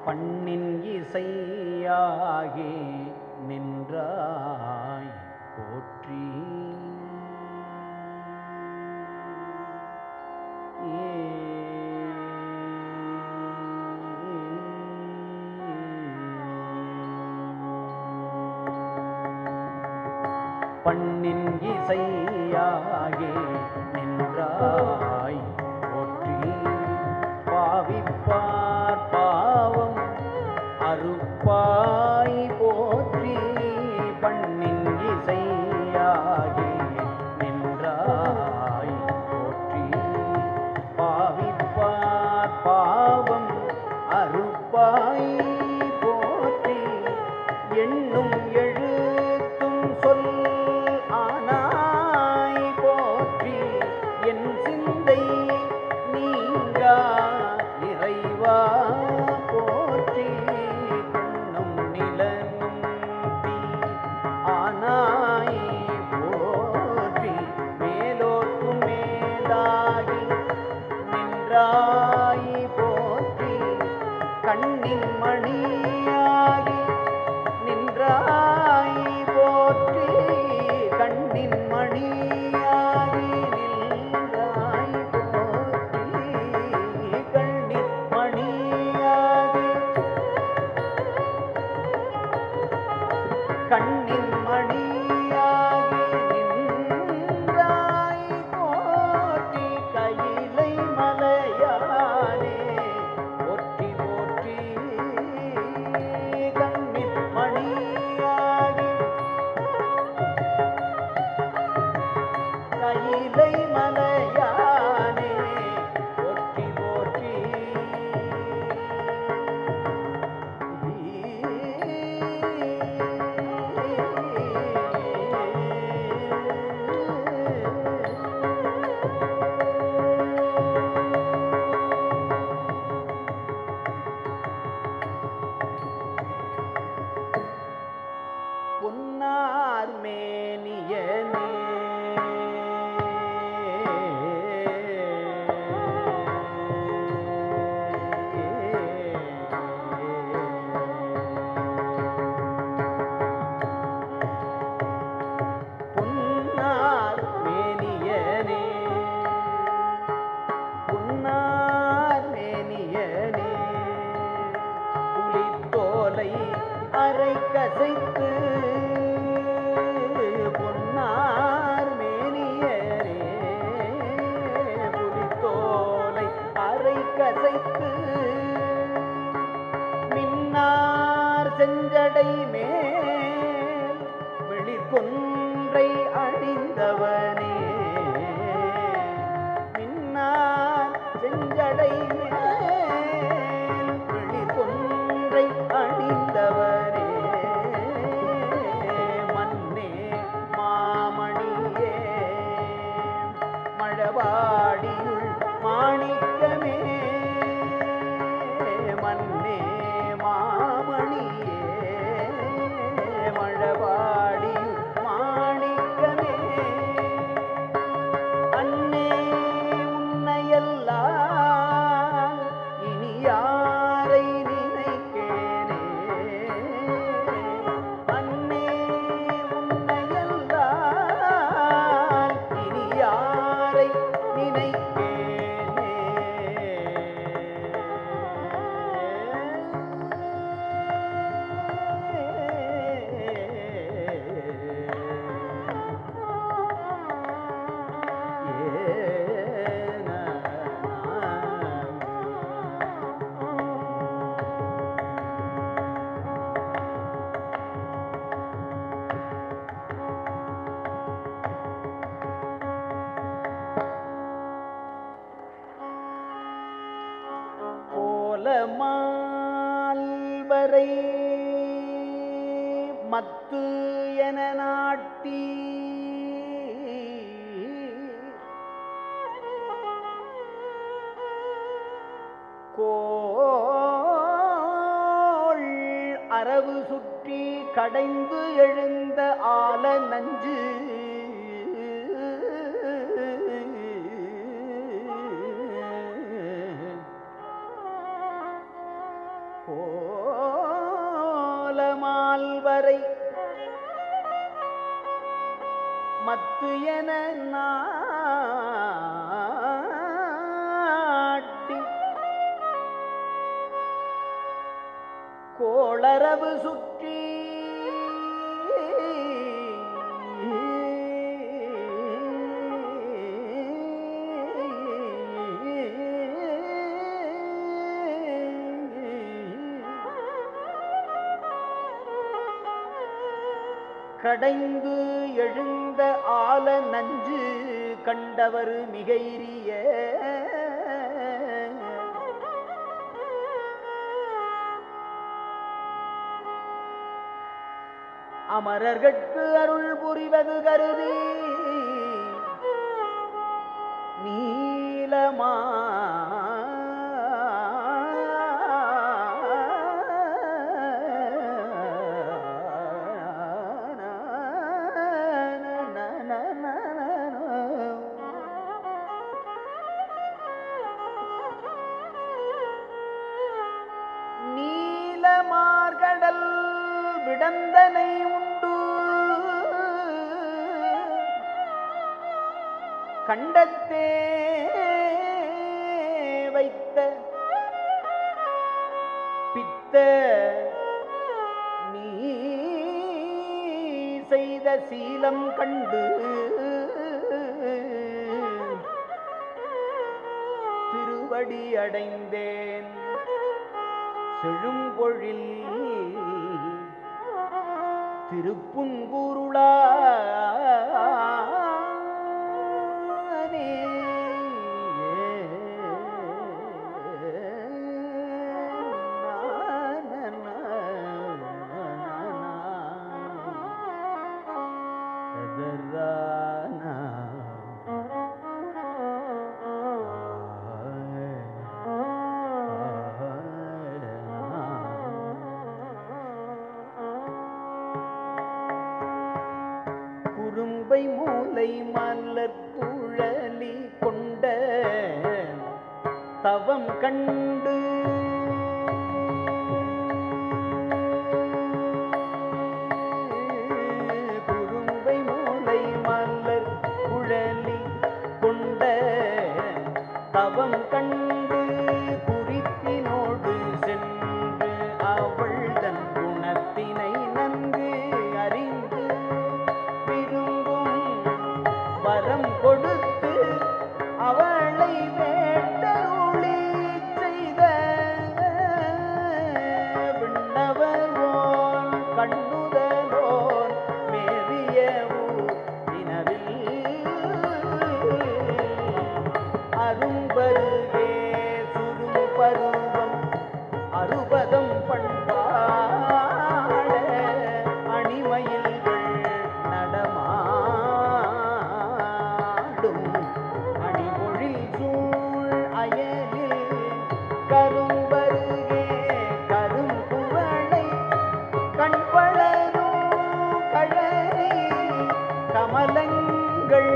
பண்ணின் இசையாகி நின்றாய் போற்றி பண்ணின் இசையாகி நின்றாய் போற்றி பாவிப்பார் பாவம் அறுப்பாய் போற்றி பண்ணின் இசையாகி நின்றாய் போற்றி பாவிப்பார் பாவம் கண்ணின் மணியாகி நின்றாய் போற்றி கண்ணின் மணியாகி நின்றாய் போற்றி கண்ணின் மணியாகி கண்ணின் மணியாகி நின்றாய் போற்றி கையிலை மலையானே போற்றி போற்றி கண்ணின் மணியாகி கையிலை மலையானே போற்றி போற்றி பொன்னார் மேனியனே பொன்னார் மேனியனே பொன்னார் மேனியனே புலித்தோலை அரை கசைத்து பொன்னார் மேனியரே புலித்தோலை அரை கசைத்து மின்னார் செஞ்சடை மேல் வெளிக்கொன்றை அணிந்தவனே மின்னார் செஞ்சடை மேல் வெளிக்கொன்றை அணிந்தவனே மன்னே மாமணியே மழவாடியுள் மாணிக்கமே மன்னே மாமணியே மழவாடியுள் மாணிக்கமே அன்னே உன்னையெல்லாம் இனி யாரை நினைக்கேனே அன்னே உன்னையெல்லாம் இனி யாரை நினைக்கேனே கோலமால்வரை மத்து என நாட்டி கோள் அரவு சுற்றி கடைந்து எழுந்த ஆல நஞ்சு கோலமால்வரை மத்து என நாட்டி கோளரவு சுற்றி கடைந்து எழுந்த ஆல நஞ்சு கண்டவர் மிகைரிய அமரர்கட்கு அருள் புரிவது கருதி நீலமா நீ கண்டத்தே வைத்த பித்த நீ செய்த சீலம் கண்டு திருவடி அடைந்தேன் செழும்பொழில் திருப்புங்குருளானே குறும்பை மூலை மலர் குழலி கொண்ட தவம் கண்டு குறும்பை மூலை மலர் குழலி கொண்ட தவம் கண்டு குறிப்பினோடு சென்று அவள் தன் குணத்தினை நன்கு அறிந்து வரம் கொடுத்து அவளை வேண்டருளி செய்த விண்ணவரோன் கண்ணுதலோன் மேவிய ஊரினரில் அரும்பருகே சுரும்பருவம் அறுபதம் பண்பாட அணிமயில்கள் நடமா அணிமொழில் சூழ் அயலில் கரும்பருகே கரும்புவளை கண்வளரும் கழறி கமலங்கள்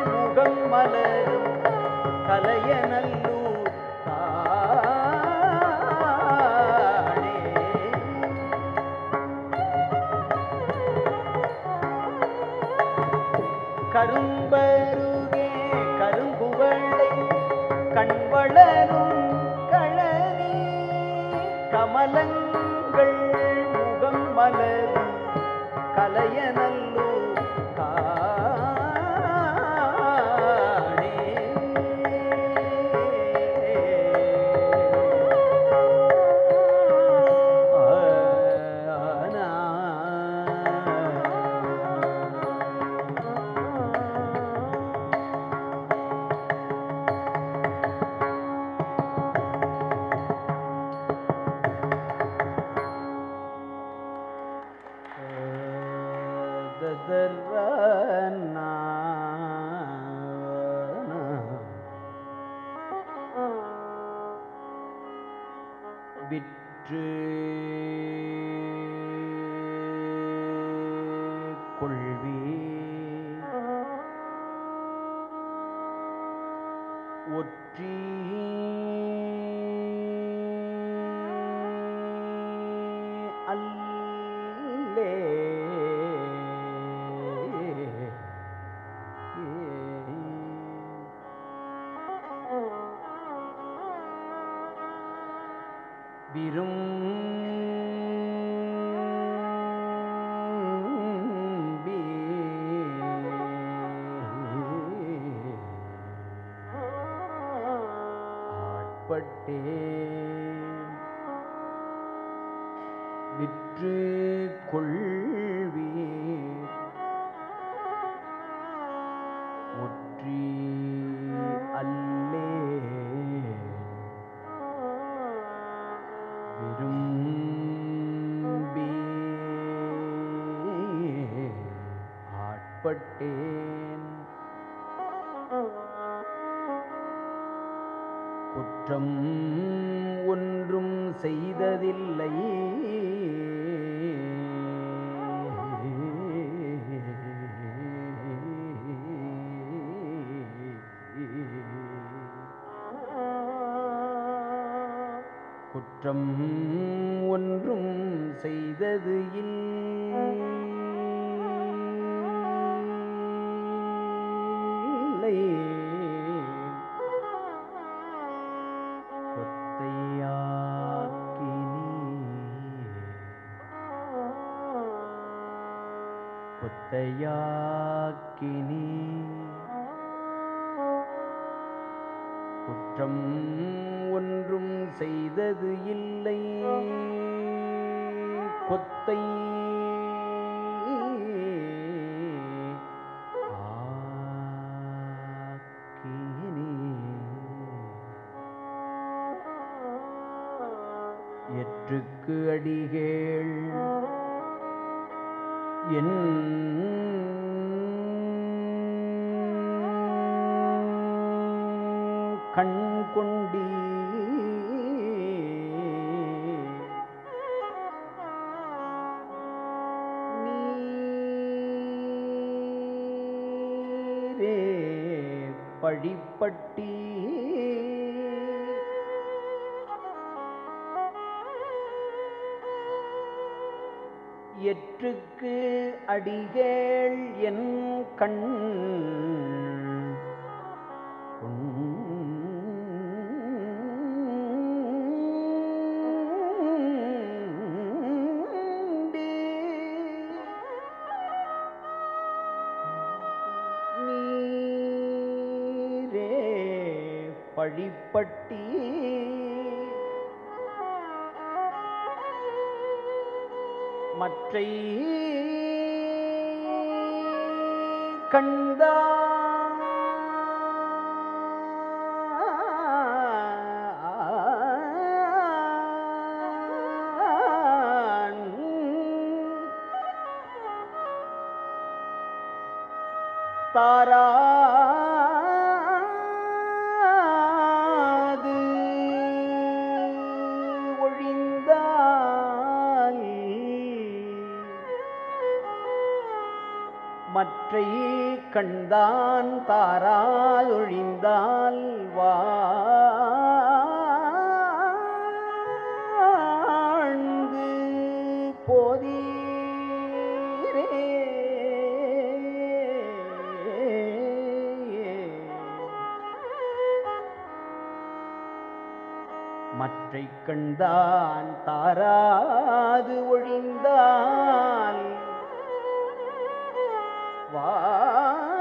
முகம் மலரும் கலையநல்லூர் தானே கரும்பருகே கரும்புவளை கண்வளரும் கழனி கமலங்கள் முகம் மலரும் கலையநல்லூர் தானே விற்று கொள்வி ஒற்றி அல்லே விரும்பி ஆட்பட்டேன் விற்று கொள்வீர் ஒற்றி அல்லே விரும்பி ஆட்பட்டேன் குற்றம் ஒன்றும் செய்ததில்லை குற்றம் ஒன்றும் செய்தது இல்லை இல்லை கொத்தையாக்கினி குற்றம் ஒன்றும் செய்தது இல்லை கொத்தை ஆக்கினி எற்றுக்கு அடிகேள் என் கண் கொண்டீரே பழிப்பட்டி எற்றுக்கு அடிகேள் என் கண் நீரே பழிப்பட்டி மற்றை கண்டா தாராது ஒழிந்தால் மற்றை கண்தான் தாராதொழிந்தால் வாழ்ந்து போதீரே மற்றை கண்தான் தாராது ஒழிந்தால்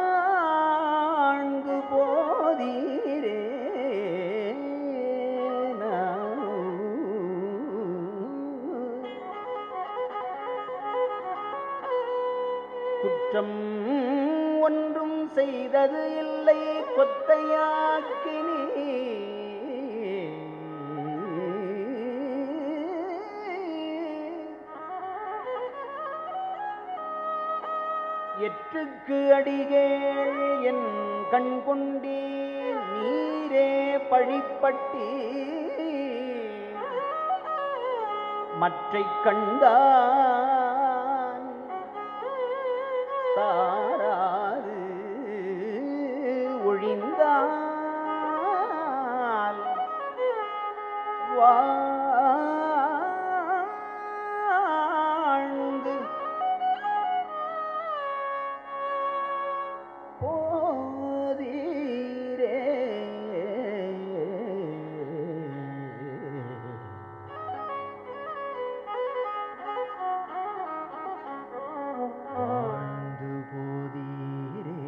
வாழ்ந்து போதீரே குற்றம் ஒன்றும் செய்தது இல்லை கொத்தையாக்கினி எற்றுக்கு அடிகேள் என் கண் கொண்டே நீரே பழிப்பட்டி மற்றை கண்டான் தாராது ஒழிந்தால் வாழ்ந்து போதீரே வாழ்ந்து போதீரே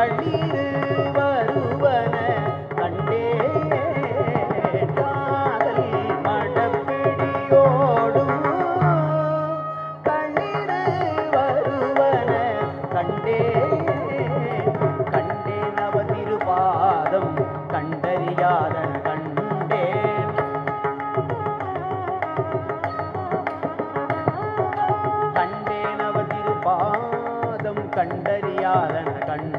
களிறு வருவன கண்டே காதல் மடப்பிடியோடும் களிறு வருவன கண்டே கண்டேன் அவர் திருபாதம் கண்டறியாதன கண்டேன் கண்டேன் அவர் திருபாதம் கண்டறியாதன கண்டேன்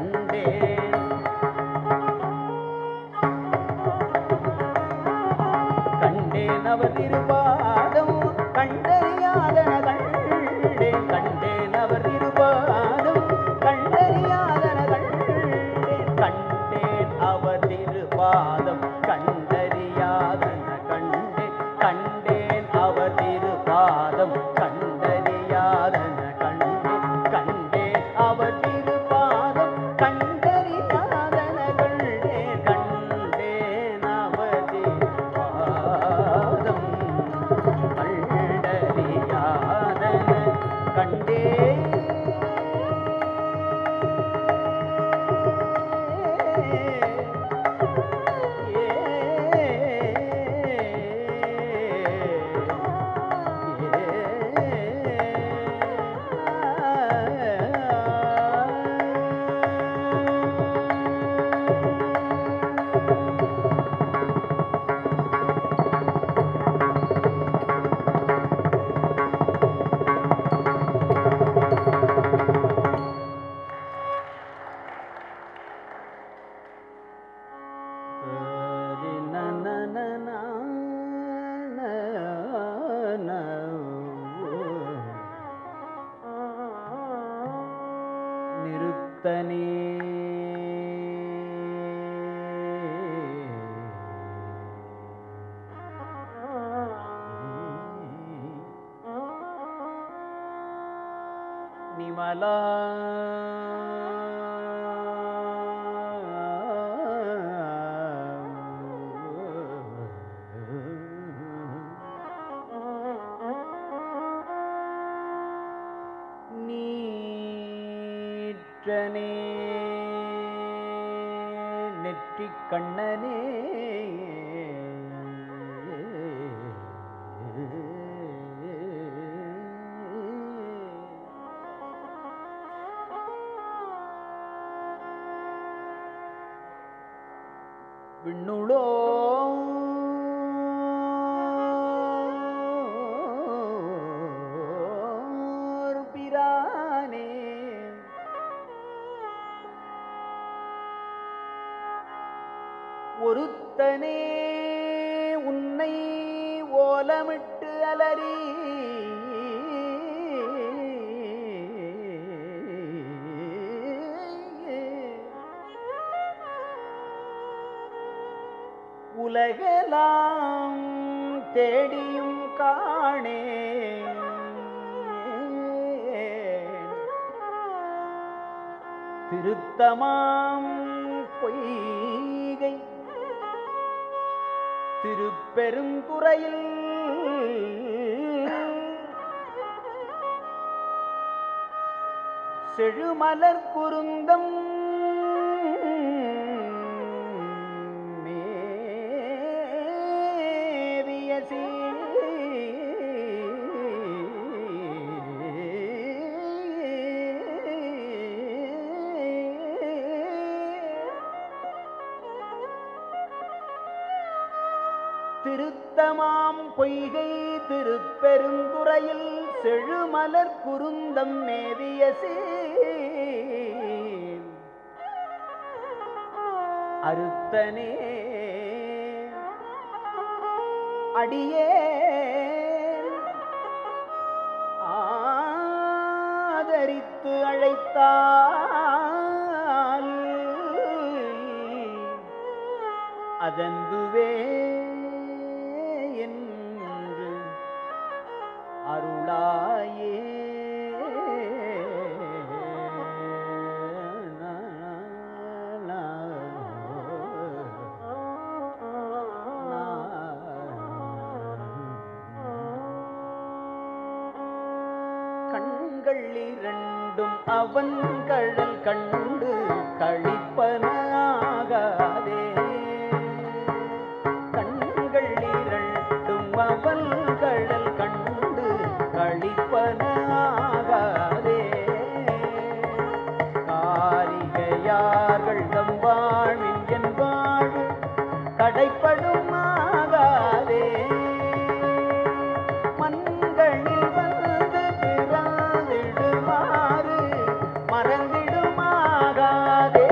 கண்டேன் அவர் திருபாதம் கண்டறியாதன கண்டேன் கண்டேன் அவர் திருபாதம் கண்டறியாதன கண்டேன் கண்டேன் அவர் திருபாதம் கண்டறியாதன கண்டேன் கண்டேன் அவர் திருபாதம் கண்டறியாதன கண்டேன் கண்டேன் அவர் திருபாதம் கண்டறியாதன கண்டேன் கண்டேன் அவர் திருபாதம் கண்டறியாதன கண்டேன் நிறுத்தனே நிமலா நீற்றனே நெற்றிக் கண்ணனே விண்ணுளோ பிரானே ஒருத்தனே உன்னை ஓலமிட்டு அலறி உலகெல்லாம் தேடியும் காணே திருத்தமாம் பொய்கை திருப்பெருந்துறையில் செழுமலர் குருந்தம் திருத்தமாம் பொய்கை திருப்பெருந்துறையில் செழுமலர் குருந்தம் மேவிய சீர் அறுத்தனே அடியே ஆதரித்து அழைத்தால் அதந்துவே என்று அருளாயே கண்கள் இரண்டு இரண்டும் அவன் கழல் கண்டு களிப்பனாகாதே. கண்கள் இரண்டும் அவன் கழல் கண்டு களிப்பனாகாதே. காரிகையார்கள் தம் வாழ்வின் என் வாழ்வு கடைப்படும் ஆகாதே. மண்களில் வந்து பிறந்திடுமாறு மறந்திடுமாகாதே.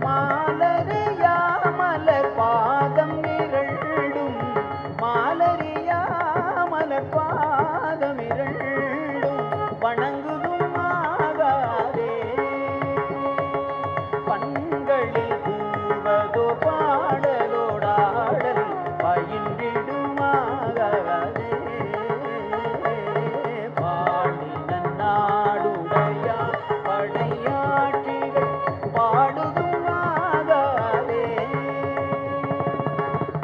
மாலரியா மலர் பாதம் இரண்டும் மாலரியா மலர் பாதம் இரண்டும் வணங்குதும் ஆகாதே. பண்களில் கூவதோ பாடலோடாடல் பயின்றிடுமாகாதே. பாடின நாடுடையா படையாற்றிகள் பாடுதும் ஆகாதே.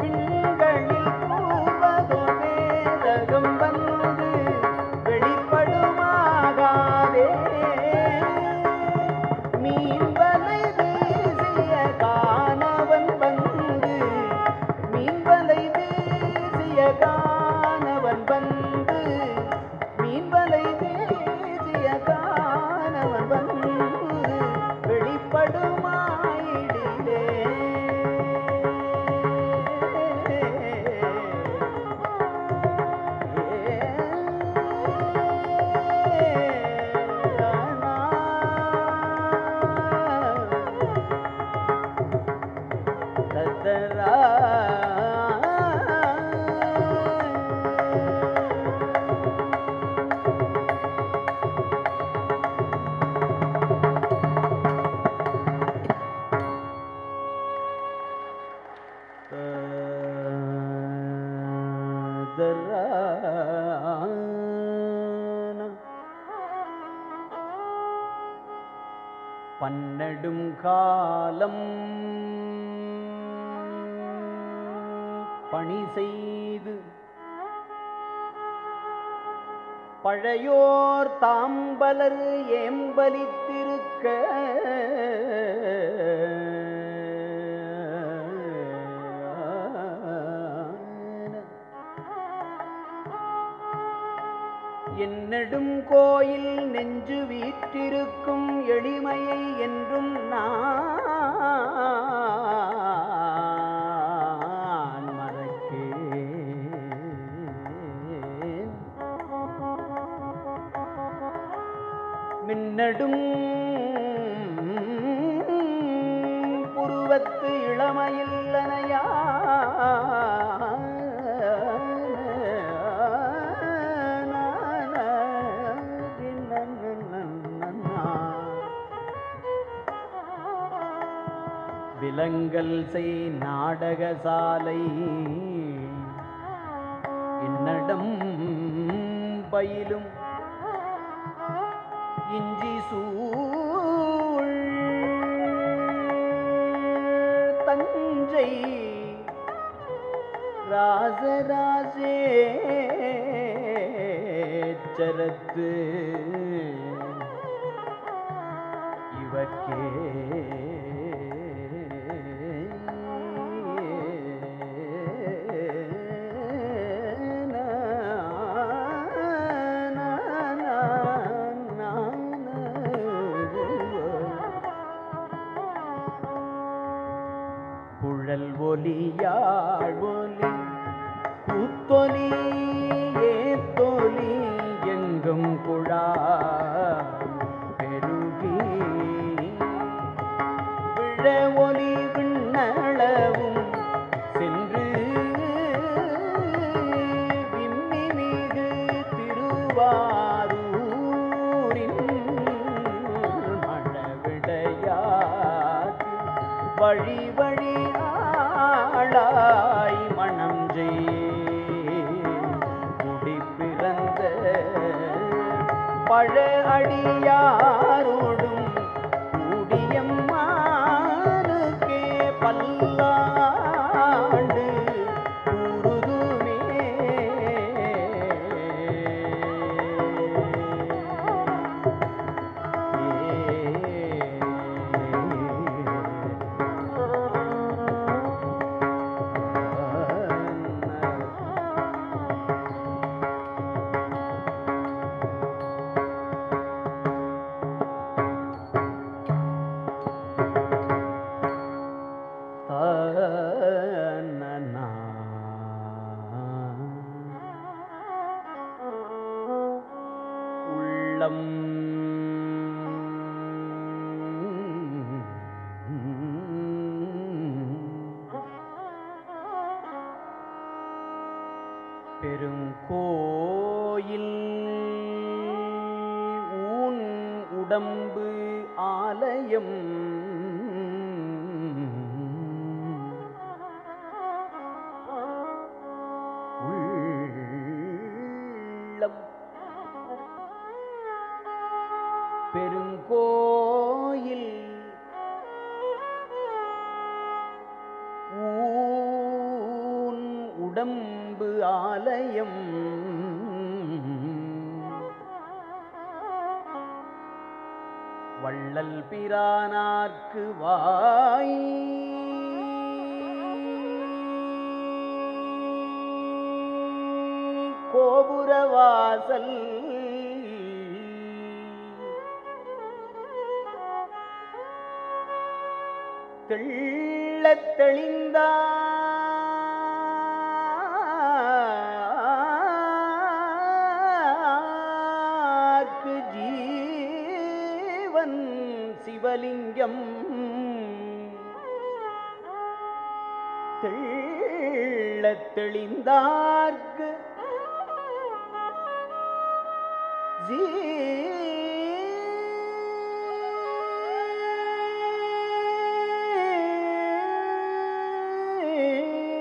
பின்களில் கூவதோ வேதகம் வந்து வெளிப்படுமாகாதே. மீன் வலை வீசிய காணவன் வந்து மீன் வலை வீசிய காணவன் வந்து மீன் வலை வீசிய காணவன் வந்து வெளிப்படுமாயிடிலே. பன்னெடும் காலம் பணி செய்து பழையோர் தாம்பலர் ஏம்பலித்திருக்க என்னடும் கோயில் நெஞ்சு வீற்றிருக்கும் எளிமையை என்றும் நான் மறக்கேன். மின்னடும் புருவத்து இளமையில் அணையா விலங்கல் செய் நாடகசாலை இன்னடம் பயிலும் இஞ்சி சூழ் தஞ்சை ராஜராஜேச்சரத்து இவர்க்கே குழல் ஒலியாழ் ஒலி கூத்தொலி ஏத்தொலி எங்கும் குழா பெருகி விழ ஒலி விண்ணளவும் சென்று விம்மி மிகு திருவாரூரின் மழவிடையார் வழி வழி ஆளாய் மணம் குடி பிறந்த பழ அடியாரோடும் கூடியம்மானுக்கே பல்லாண்டு கூறுதுமே. உடம்பு ஆலயம் உள்ளம் பெருங்கோயில் ஊன் உடம்பு ஆலயம் வள்ளல் பிரானார்க்கு வாய் கோபுரவாசல் தெள்ளத் தெளிந்தார்க்கு ஜீவன் சிவலிங்கம் தெள்ளத் தெளிந்தார்க்கு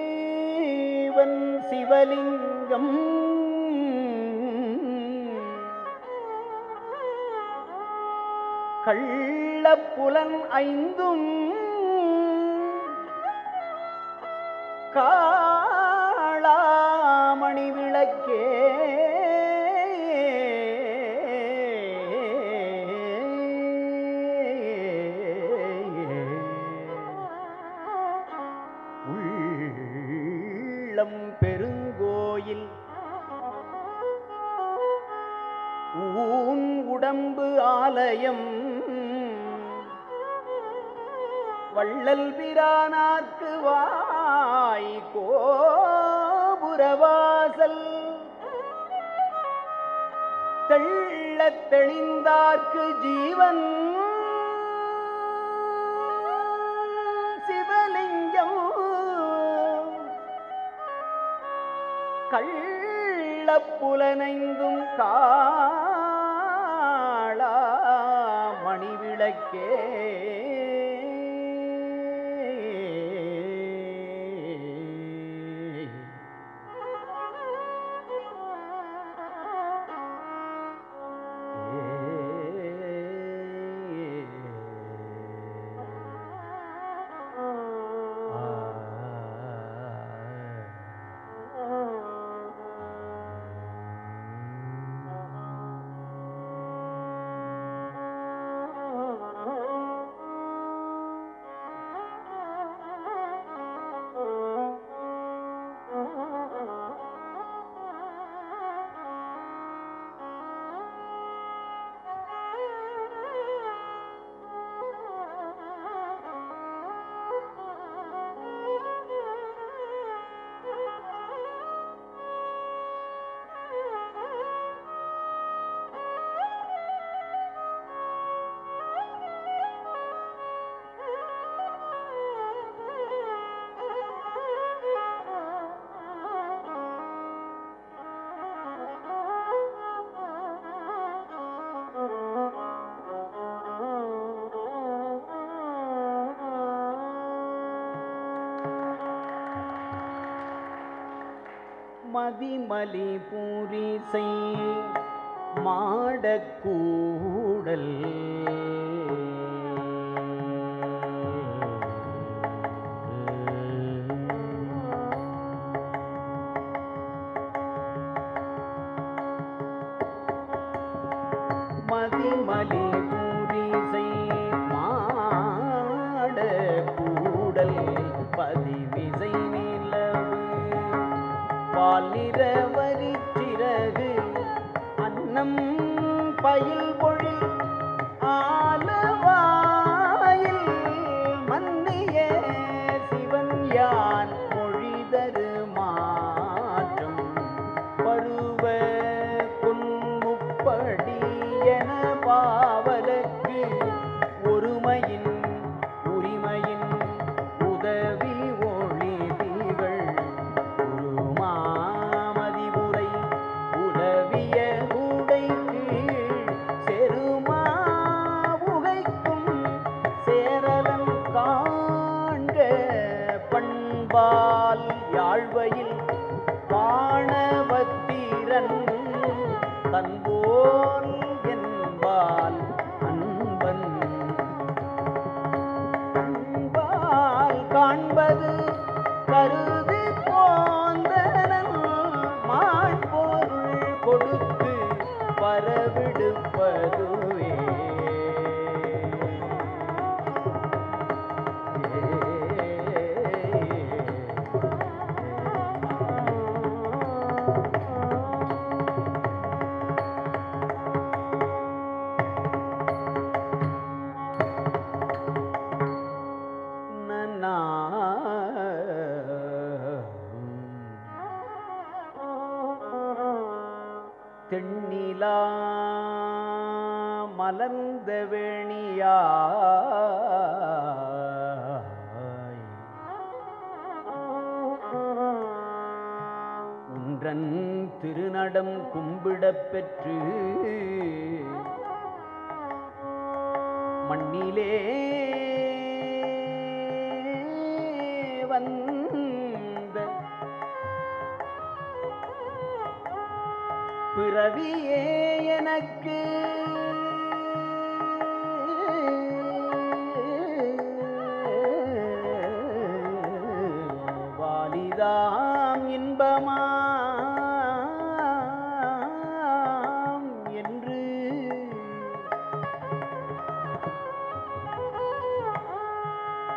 ஜீவன் சிவலிங்கம் கள்ளப்புலன் ஐந்தும் காளாமணி விளக்கே உள்ளம் பெருங்கோயில் ஊன் உடம்பு ஆலயம் வள்ளல் பிரானார்க்கு வாய் கோபுரவாசல் தெள்ளத் தெளிந்தார்க்கு ஜீவன் சிவலிங்கம் கள்ளப்புலனைந்தும் காளா மணிவிளக்கே மதிமலி பூரிசை மாடக்கூடல் மதிமலி பூரிசை மாடக்கூடல் பதிவிசை பாலிரவரிச்சிறகு அன்னம் பயில் பொழில் ஆலவாயில் மன்னிய சிவன் யான் மொழிதரு மாற்றம் பருவ குன்முப்படி என பாவலக்கு ஒருமையின் உரிமையின் உதவி ஒளி திகழ் மதிவுரை உதவிய உடை கீழ் செருமா மலர்ந்த வேணியாய் உன்றன் திருநடம் கும்பிடப் பெற்று மண்ணிலே வந்த பிறவியே எனக்கு வாலிதாம் இன்பமாம் என்று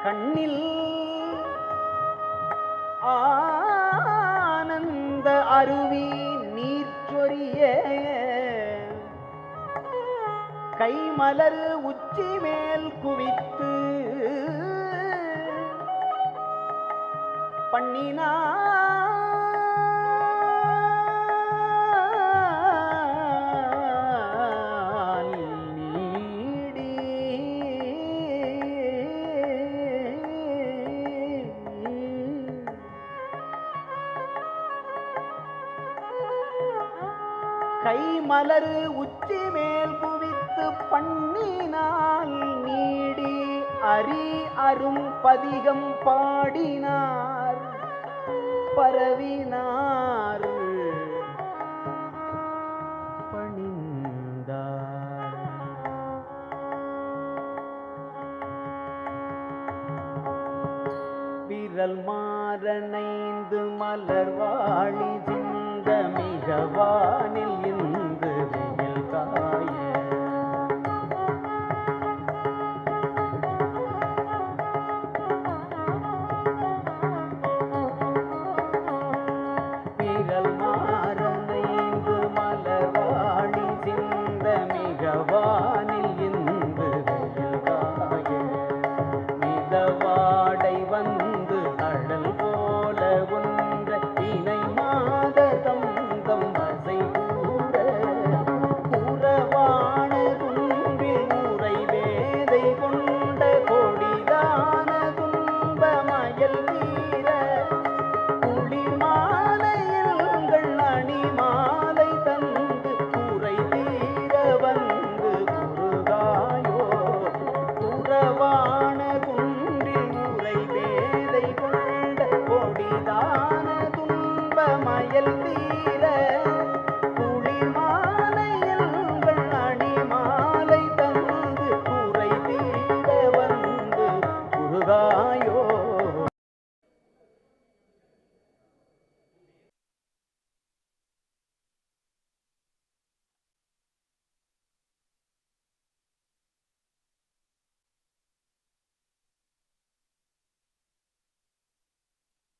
கண்ணில் ஆனந்த அருவி நீர்ச்சொரிய கைமலர் உச்சி மேல் குவித்து பண்ணினான் நீடி கைமலர் உச்சி மேல் குவித்து பண்ணினால் நீடி அரி அரும் பதிகம் பாடினார் பரவினார் பணிந்தார். விரல் மாறனைந்து மலர் வாழி சிந்த மிகவானில்